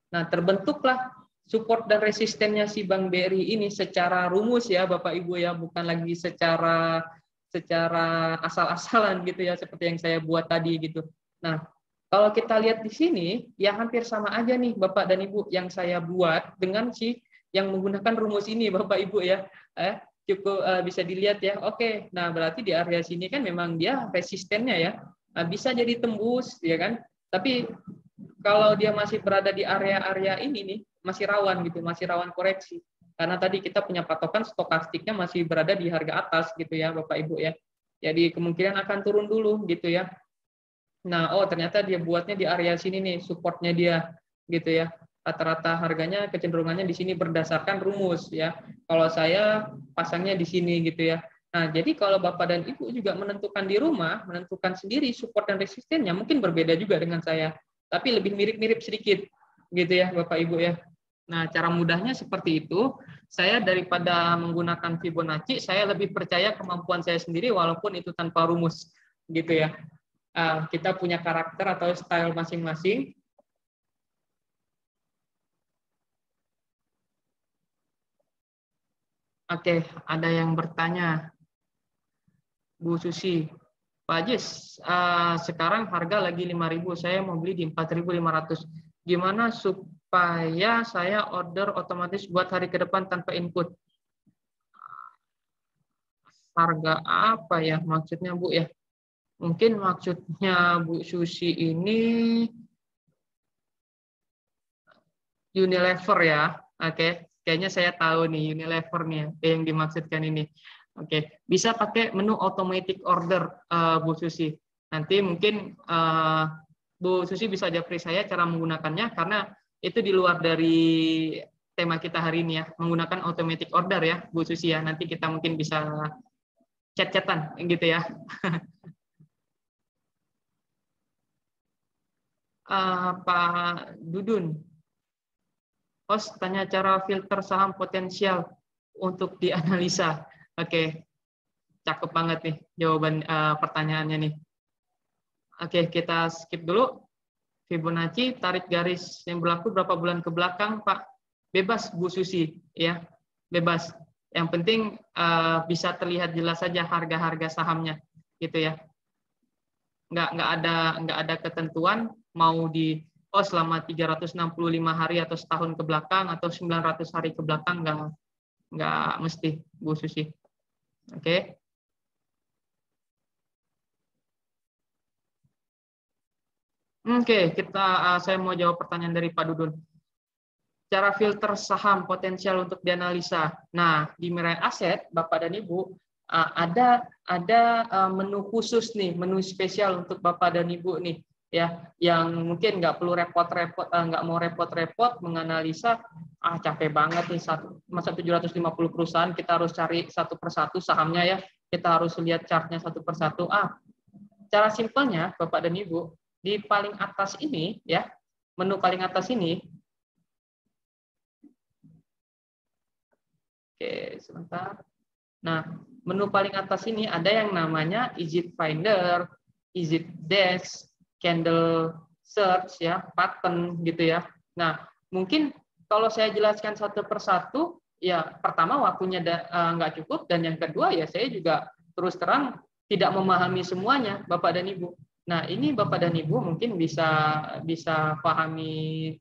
[SPEAKER 1] Nah, terbentuklah support dan resistennya si Bank BRI ini secara rumus ya Bapak Ibu ya, bukan lagi secara asal-asalan gitu ya seperti yang saya buat tadi gitu. Nah, kalau kita lihat di sini ya hampir sama aja nih Bapak dan Ibu yang saya buat dengan si yang menggunakan rumus ini Bapak Ibu ya. Cukup bisa dilihat ya. Oke, nah berarti di area sini kan memang dia resistennya ya. Nah, bisa jadi tembus ya kan. Tapi kalau dia masih berada di area-area ini nih, masih rawan gitu, masih rawan koreksi. Karena tadi kita punya patokan stokastiknya masih berada di harga atas gitu ya, Bapak Ibu ya. Jadi kemungkinan akan turun dulu gitu ya. Nah, oh ternyata dia buatnya di area sini nih, supportnya dia gitu ya. Rata-rata harganya kecenderungannya di sini berdasarkan rumus ya. Kalau saya pasangnya di sini gitu ya. Nah, jadi kalau Bapak dan Ibu juga menentukan di rumah, menentukan sendiri support dan resistennya mungkin berbeda juga dengan saya, tapi lebih mirip-mirip sedikit gitu ya Bapak Ibu ya. Nah, cara mudahnya seperti itu. Saya daripada menggunakan Fibonacci, saya lebih percaya kemampuan saya sendiri walaupun itu tanpa rumus gitu ya. Kita punya karakter atau style masing-masing. Oke, ada yang bertanya, Bu Susi, Pak Ajis, sekarang harga lagi 5.000, saya mau beli di 4.500. Gimana supaya saya order otomatis buat hari ke depan tanpa input? Harga apa ya maksudnya Bu ya? Mungkin maksudnya Bu Susi ini Unilever ya. Oke, kayaknya saya tahu nih Unilever nih yang dimaksudkan ini. Oke, bisa pakai menu automatic order Bu Susi. Nanti mungkin Bu Susi bisa japri saya cara menggunakannya karena itu di luar dari tema kita hari ini ya, menggunakan automatic order ya Bu Susi ya. Nanti kita mungkin bisa chat-chatan gitu ya. Pak Dudun, host tanya cara filter saham potensial untuk dianalisa. Oke, cakep banget nih jawaban pertanyaannya nih. Oke, kita skip dulu. Fibonacci, tarik garis yang berlaku berapa bulan ke belakang, Pak? Bebas, Bu Susi, ya, bebas. Yang penting bisa terlihat jelas saja harga-harga sahamnya, gitu ya. Nggak ada ketentuan mau di selama 365 hari atau setahun ke belakang atau 900 hari ke belakang nggak mesti Bu Susi. Oke. Oke, saya mau jawab pertanyaan dari Pak Dudun. Cara filter saham potensial untuk dianalisa. Nah, di Mirai Aset, Bapak dan Ibu, ada menu khusus nih, menu spesial untuk Bapak dan Ibu nih, ya, yang mungkin nggak perlu repot-repot, nggak mau repot-repot menganalisa, capek banget nih, masa 750 perusahaan, kita harus cari satu persatu sahamnya ya, kita harus lihat chartnya satu persatu. Cara simpelnya, Bapak dan Ibu, di paling atas ini, ya, menu paling atas ini, oke, sebentar. Nah, menu paling atas ini ada yang namanya Exit Finder, Exit Desk, Candle search ya, pattern gitu ya. Nah, mungkin kalau saya jelaskan satu persatu, ya pertama waktunya nggak cukup, dan yang kedua ya saya juga terus terang tidak memahami semuanya, Bapak dan Ibu. Nah, ini Bapak dan Ibu mungkin bisa pahami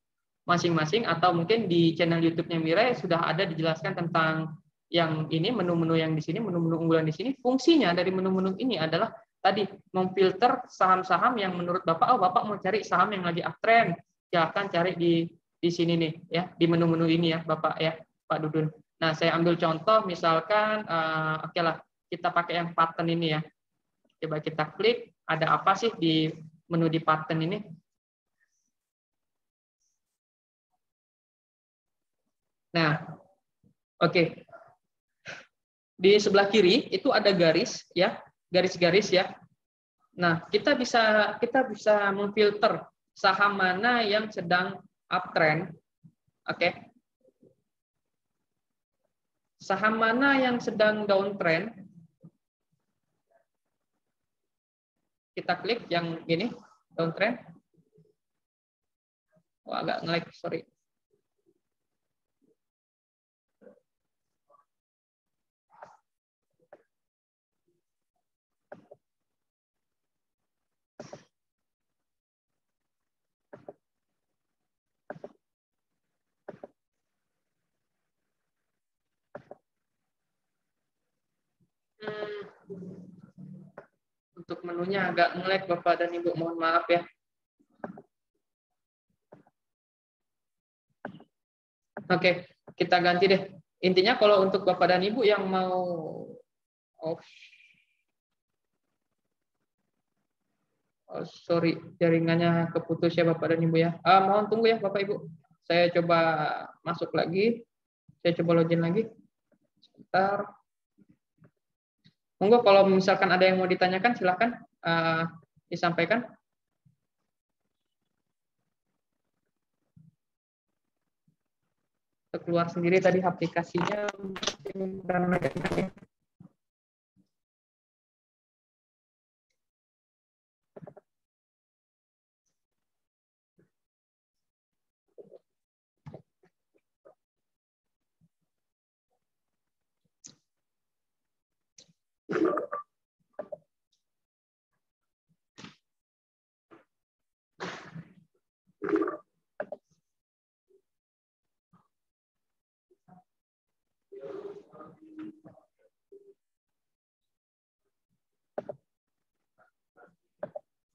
[SPEAKER 1] masing-masing, atau mungkin di channel YouTube-nya Mirai sudah ada dijelaskan tentang yang ini, menu-menu yang di sini, menu-menu unggulan di sini. Fungsinya dari menu-menu ini adalah tadi memfilter saham-saham yang menurut Bapak, oh Bapak mau cari saham yang lagi uptrend, silahkan cari di sini nih ya, di menu-menu ini ya Bapak ya, Pak Dudun. Nah, saya ambil contoh misalkan oke lah, kita pakai yang pattern ini ya. Coba kita klik, ada apa sih di menu di pattern ini? Nah, oke. Di sebelah kiri itu ada garis ya, garis-garis ya. Nah, kita bisa memfilter saham mana yang sedang uptrend. Oke. Saham mana yang sedang downtrend. Kita klik yang ini, downtrend. Wah, agak nge-lag, sorry. Untuk menunya agak nge-lag Bapak dan Ibu, mohon maaf ya. Oke, kita ganti deh. Intinya kalau untuk Bapak dan Ibu yang mau sorry, jaringannya keputus ya Bapak dan Ibu ya. Mohon tunggu ya Bapak Ibu. Saya coba masuk lagi. Saya coba login lagi. Sebentar. Monggo kalau misalkan ada yang mau ditanyakan silahkan disampaikan. Keluar sendiri tadi aplikasinya.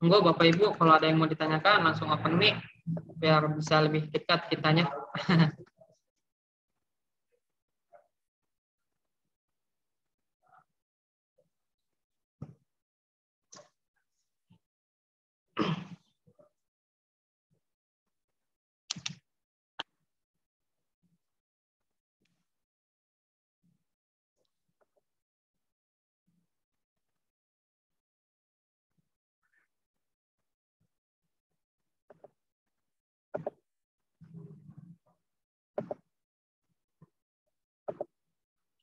[SPEAKER 1] Enggak Bapak Ibu, kalau ada yang mau ditanyakan langsung open mic biar bisa lebih dekat kitanya.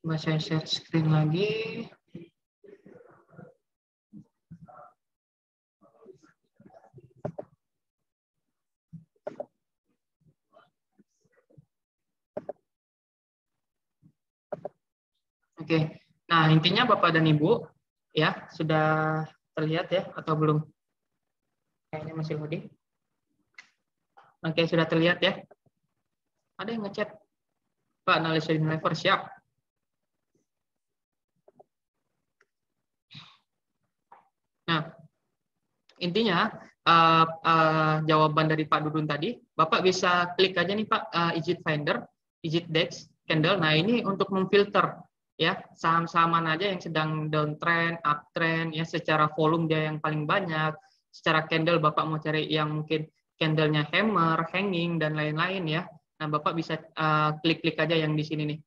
[SPEAKER 1] Coba saya share screen lagi. Oke, nah intinya Bapak dan Ibu ya sudah terlihat ya atau belum? Kayaknya masih loading. Oke, sudah terlihat ya. Ada yang ngechat, Pak analisa Unilever siap. Nah, intinya jawaban dari Pak Dudun tadi, Bapak bisa klik aja nih Pak, Digit Finder, Digit Dex, Candle. Nah ini untuk memfilter ya saham-saham mana aja yang sedang downtrend, uptrend, ya secara volume dia yang paling banyak, secara candle Bapak mau cari yang mungkin candlenya hammer, hanging dan lain-lain ya. Nah Bapak bisa klik-klik aja yang di sini nih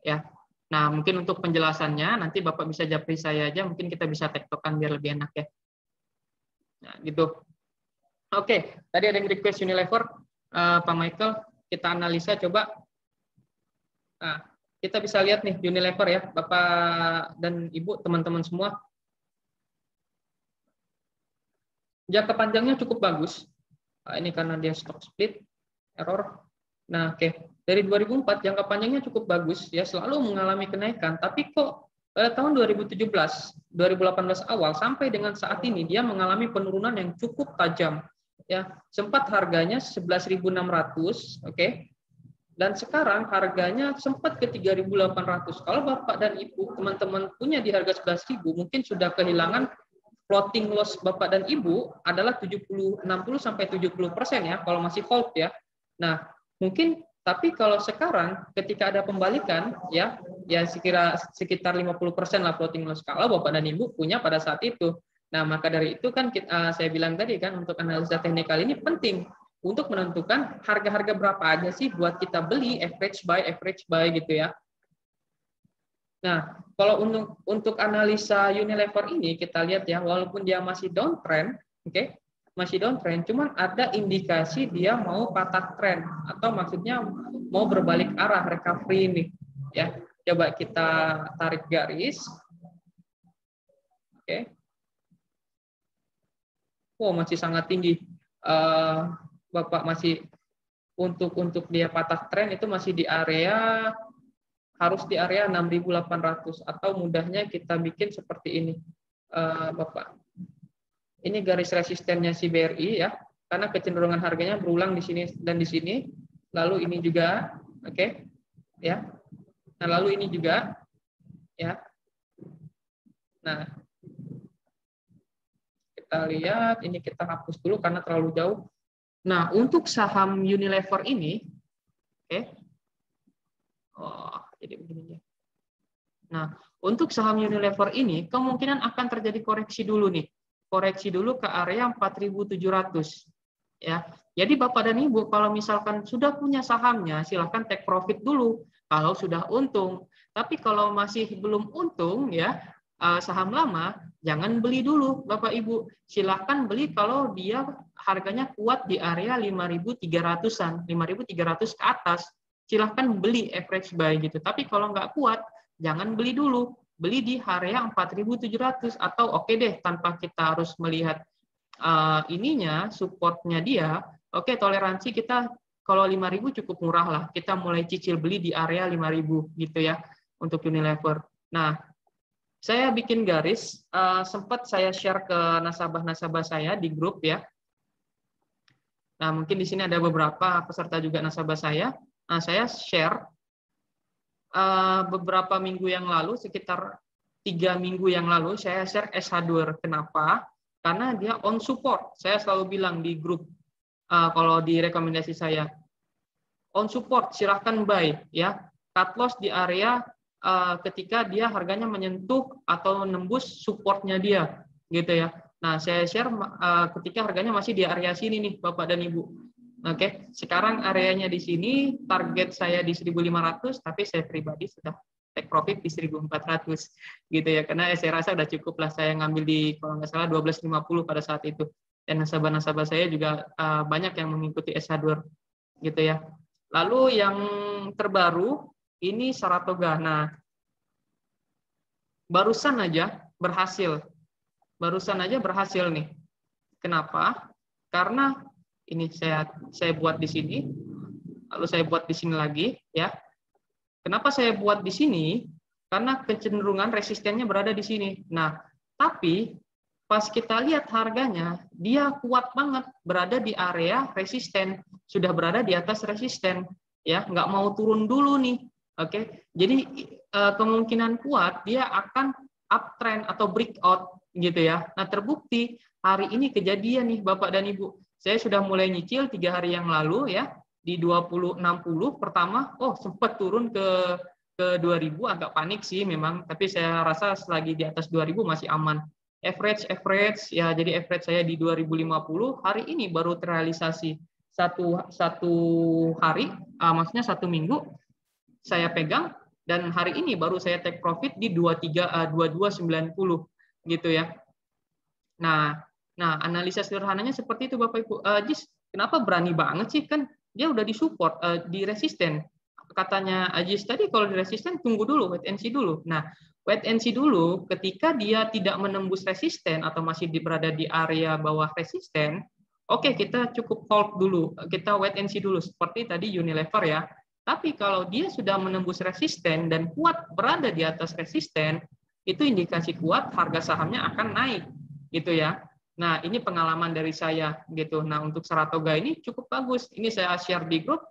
[SPEAKER 1] ya. Nah mungkin untuk penjelasannya nanti Bapak bisa japri saya aja, mungkin kita bisa tektokan biar lebih enak ya. Nah, gitu. Oke, tadi ada yang request Unilever, Pak Michael, kita analisa coba. Nah, kita bisa lihat nih Unilever ya, Bapak dan Ibu, teman-teman semua. Jangka panjangnya cukup bagus. Ini karena dia stock split, error. Nah, oke. Dari 2004 jangka panjangnya cukup bagus ya, selalu mengalami kenaikan, tapi kok tahun 2017, 2018 awal sampai dengan saat ini dia mengalami penurunan yang cukup tajam ya. Sempat harganya 11.600, oke. Dan sekarang harganya sempat ke 3.800. Kalau Bapak dan Ibu, teman-teman punya di harga 11.000, mungkin sudah kehilangan floating loss Bapak dan Ibu adalah 60 sampai 70% ya kalau masih hold ya. Nah, mungkin tapi kalau sekarang ketika ada pembalikan ya sekitar 50% lah floating loss kalau Bapak dan Ibu punya pada saat itu. Nah, maka dari itu kan saya bilang tadi kan untuk analisa teknikal ini penting untuk menentukan harga-harga berapa aja sih buat kita beli average buy gitu ya. Nah, kalau untuk analisa Unilever ini kita lihat ya, walaupun dia masih downtrend, oke, masih downtrend, cuman ada indikasi dia mau patah trend atau maksudnya mau berbalik arah recovery ini, ya. Coba kita tarik garis, oke. Oh, masih sangat tinggi, Bapak masih untuk dia patah trend itu masih di area harus di area 6.800 atau mudahnya kita bikin seperti ini, Bapak. Ini garis resistennya si BRI ya, karena kecenderungan harganya berulang di sini dan di sini. Lalu ini juga, oke, ya. Nah lalu ini juga, ya. Nah kita lihat, ini kita hapus dulu karena terlalu jauh. Nah untuk saham Unilever ini, oke. Oh, jadi begini ya. Nah, untuk saham Unilever ini kemungkinan akan terjadi koreksi dulu nih. Koreksi dulu ke area 4.700 ya. Jadi Bapak dan Ibu kalau misalkan sudah punya sahamnya silahkan take profit dulu kalau sudah untung. Tapi kalau masih belum untung ya saham lama jangan beli dulu Bapak Ibu. Silahkan beli kalau dia harganya kuat di area 5.300-an, 5.300 ke atas. Silahkan beli average buy gitu. Tapi kalau nggak kuat jangan beli dulu. Beli di area 4.700 atau oke deh tanpa kita harus melihat ininya supportnya dia. Oke, toleransi kita kalau 5.000 cukup murah lah. Kita mulai cicil beli di area 5.000 gitu ya untuk Unilever. Nah, saya bikin garis, sempat saya share ke nasabah-nasabah saya di grup ya. Nah, mungkin di sini ada beberapa peserta juga nasabah saya. Nah, saya share beberapa minggu yang lalu, sekitar 3 minggu yang lalu, saya share SH2. Kenapa? Karena dia on support. Saya selalu bilang di grup, kalau di rekomendasi saya, on support, silahkan buy. Ya. Cut loss di area ketika dia harganya menyentuh atau menembus supportnya dia. Gitu ya. Nah, saya share ketika harganya masih di area sini nih, Bapak dan Ibu. Oke, sekarang areanya di sini, target saya di 1.500, tapi saya pribadi sudah take profit di 1.400, gitu ya. Karena saya rasa sudah cukup lah saya ngambil di, kalau nggak salah, 12.50 pada saat itu. Dan nasabah-nasabah saya juga banyak yang mengikuti SH2, gitu ya. Lalu yang terbaru, ini Saratoga. Nah, barusan aja berhasil. Barusan aja berhasil nih. Kenapa? Karena ini saya buat di sini, lalu saya buat di sini lagi, ya. Kenapa saya buat di sini? Karena kecenderungan resistennya berada di sini. Nah, tapi pas kita lihat harganya, dia kuat banget berada di area resisten, sudah berada di atas resisten, ya, nggak mau turun dulu nih, oke. Jadi kemungkinan kuat dia akan uptrend atau breakout, gitu ya. Nah, terbukti hari ini kejadian nih, Bapak dan Ibu. Saya sudah mulai nyicil 3 hari yang lalu ya, di 2060 pertama, sempat turun ke 2.000, agak panik sih memang, tapi saya rasa selagi di atas 2.000 masih aman. Average ya, jadi average saya di 2050, hari ini baru terrealisasi satu hari, maksudnya 1 minggu saya pegang, dan hari ini baru saya take profit di 2290 gitu ya. Nah, analisa sederhananya seperti itu Bapak Ibu. Jis, kenapa berani banget sih, kan dia udah di support, di resisten. Katanya Ajis tadi kalau di resisten tunggu dulu, wait and see dulu. Nah, wait and see dulu ketika dia tidak menembus resisten atau masih berada di area bawah resisten, oke, kita cukup hold dulu, kita wait and see dulu seperti tadi Unilever ya. Tapi kalau dia sudah menembus resisten dan kuat berada di atas resisten, itu indikasi kuat harga sahamnya akan naik, gitu ya. Nah, ini pengalaman dari saya gitu. Nah, untuk Saratoga ini cukup bagus. Ini saya share di grup.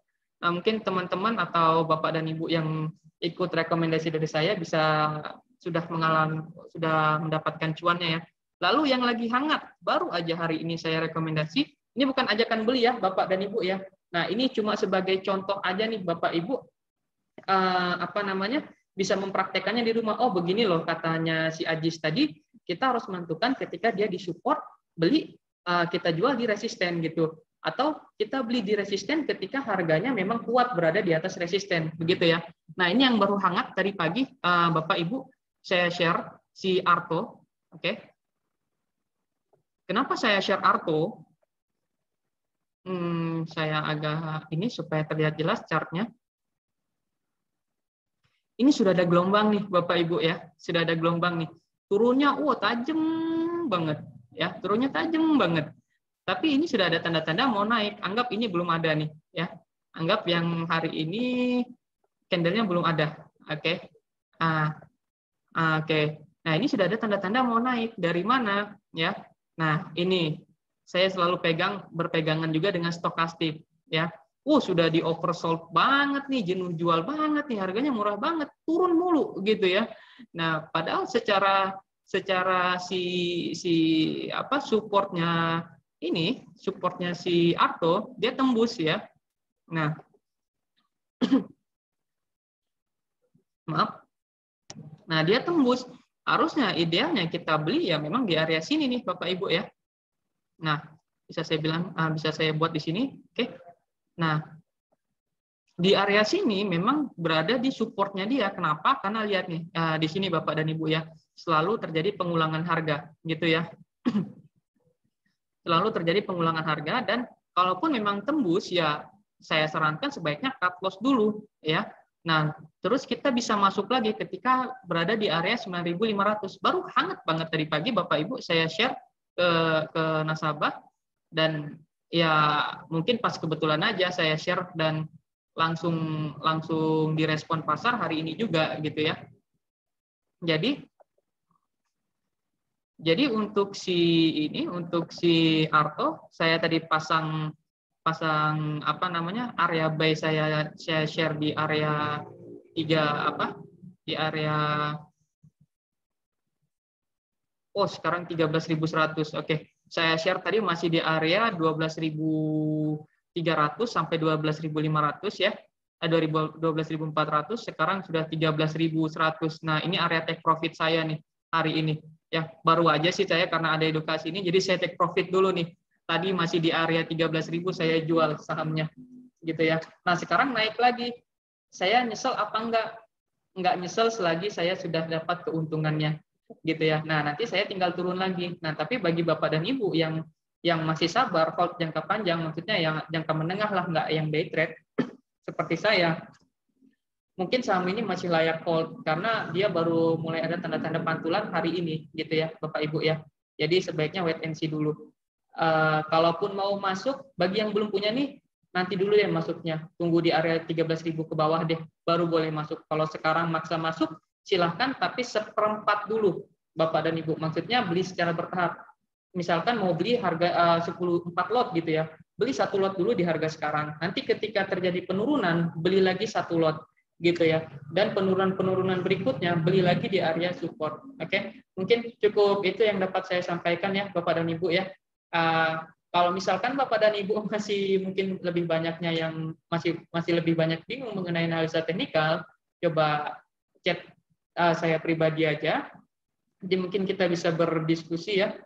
[SPEAKER 1] Nah, mungkin teman-teman atau Bapak dan Ibu yang ikut rekomendasi dari saya bisa sudah mendapatkan cuannya ya. Lalu yang lagi hangat, baru aja hari ini saya rekomendasi, ini bukan ajakan beli ya Bapak dan Ibu ya. Nah, ini cuma sebagai contoh aja nih Bapak Ibu, bisa mempraktekannya di rumah. Oh, begini loh katanya si Ajis tadi, kita harus menentukan ketika dia disupport, beli, kita jual di resisten gitu. Atau kita beli di resisten ketika harganya memang kuat berada di atas resisten, begitu ya. Nah, ini yang baru hangat tadi pagi, Bapak Ibu, saya share si Arto, oke. Kenapa saya share Arto? Saya agak ini supaya terlihat jelas chartnya. Ini sudah ada gelombang nih, Bapak Ibu ya. Sudah ada gelombang nih. Turunnya, tajam banget. Ya, turunnya tajam banget. Tapi ini sudah ada tanda-tanda mau naik. Anggap ini belum ada nih. Ya, anggap yang hari ini candle-nya belum ada. Oke. Oke. Nah, ini sudah ada tanda-tanda mau naik. Dari mana? Ya. Nah, ini saya selalu berpegangan juga dengan stokastik. Ya. Sudah di oversold banget nih, jenuh jual banget nih, harganya murah banget, turun mulu gitu ya. Nah, padahal secara supportnya si Arto dia tembus ya. Nah, maaf. Nah, dia tembus. Harusnya idealnya kita beli ya memang di area sini nih Bapak Ibu ya. Nah, bisa saya buat di sini. Oke. Nah, di area sini memang berada di supportnya dia. Kenapa? Karena lihat nih, di sini Bapak dan Ibu ya, selalu terjadi pengulangan harga, gitu ya. Selalu terjadi pengulangan harga, dan kalaupun memang tembus, ya saya sarankan sebaiknya cut loss dulu, ya. Nah, terus kita bisa masuk lagi ketika berada di area 9.500. Baru hangat banget tadi pagi, Bapak Ibu, saya share ke nasabah, dan ya mungkin pas kebetulan aja saya share dan langsung direspon pasar hari ini juga gitu ya. Jadi untuk si Arto saya tadi pasang area buy saya share di area sekarang 13.100. Oke. Saya share tadi masih di area 12.300 sampai 12.500 ya. 12.400, sekarang sudah 13.100. Nah, ini area take profit saya nih hari ini. Ya, baru aja sih saya karena ada edukasi ini, jadi saya take profit dulu nih. Tadi masih di area 13.000 saya jual sahamnya. Gitu ya. Nah, sekarang naik lagi. Saya nyesel apa enggak? Enggak nyesel selagi saya sudah dapat keuntungannya. Gitu ya. Nah, nanti saya tinggal turun lagi. Nah, tapi bagi Bapak dan Ibu yang masih sabar, hold jangka panjang, maksudnya yang jangka menengah lah, enggak yang day trade, seperti saya, mungkin saham ini masih layak hold karena dia baru mulai ada tanda-tanda pantulan hari ini, gitu ya, Bapak Ibu ya. Jadi sebaiknya wait and see dulu. Kalaupun mau masuk, bagi yang belum punya nih, nanti dulu ya masuknya. Tunggu di area 13.000 ke bawah deh, baru boleh masuk. Kalau sekarang maksa masuk, silahkan, tapi seperempat dulu, Bapak dan Ibu. Maksudnya beli secara bertahap. Misalkan mau beli harga 4 lot gitu ya, beli 1 lot dulu di harga sekarang. Nanti ketika terjadi penurunan, beli lagi 1 lot gitu ya. Dan penurunan berikutnya beli lagi di area support. Oke, mungkin cukup itu yang dapat saya sampaikan ya Bapak dan Ibu ya. Kalau misalkan Bapak dan Ibu masih mungkin lebih banyaknya yang masih lebih banyak bingung mengenai analisa teknikal, coba chat saya pribadi aja. Jadi mungkin kita bisa berdiskusi ya.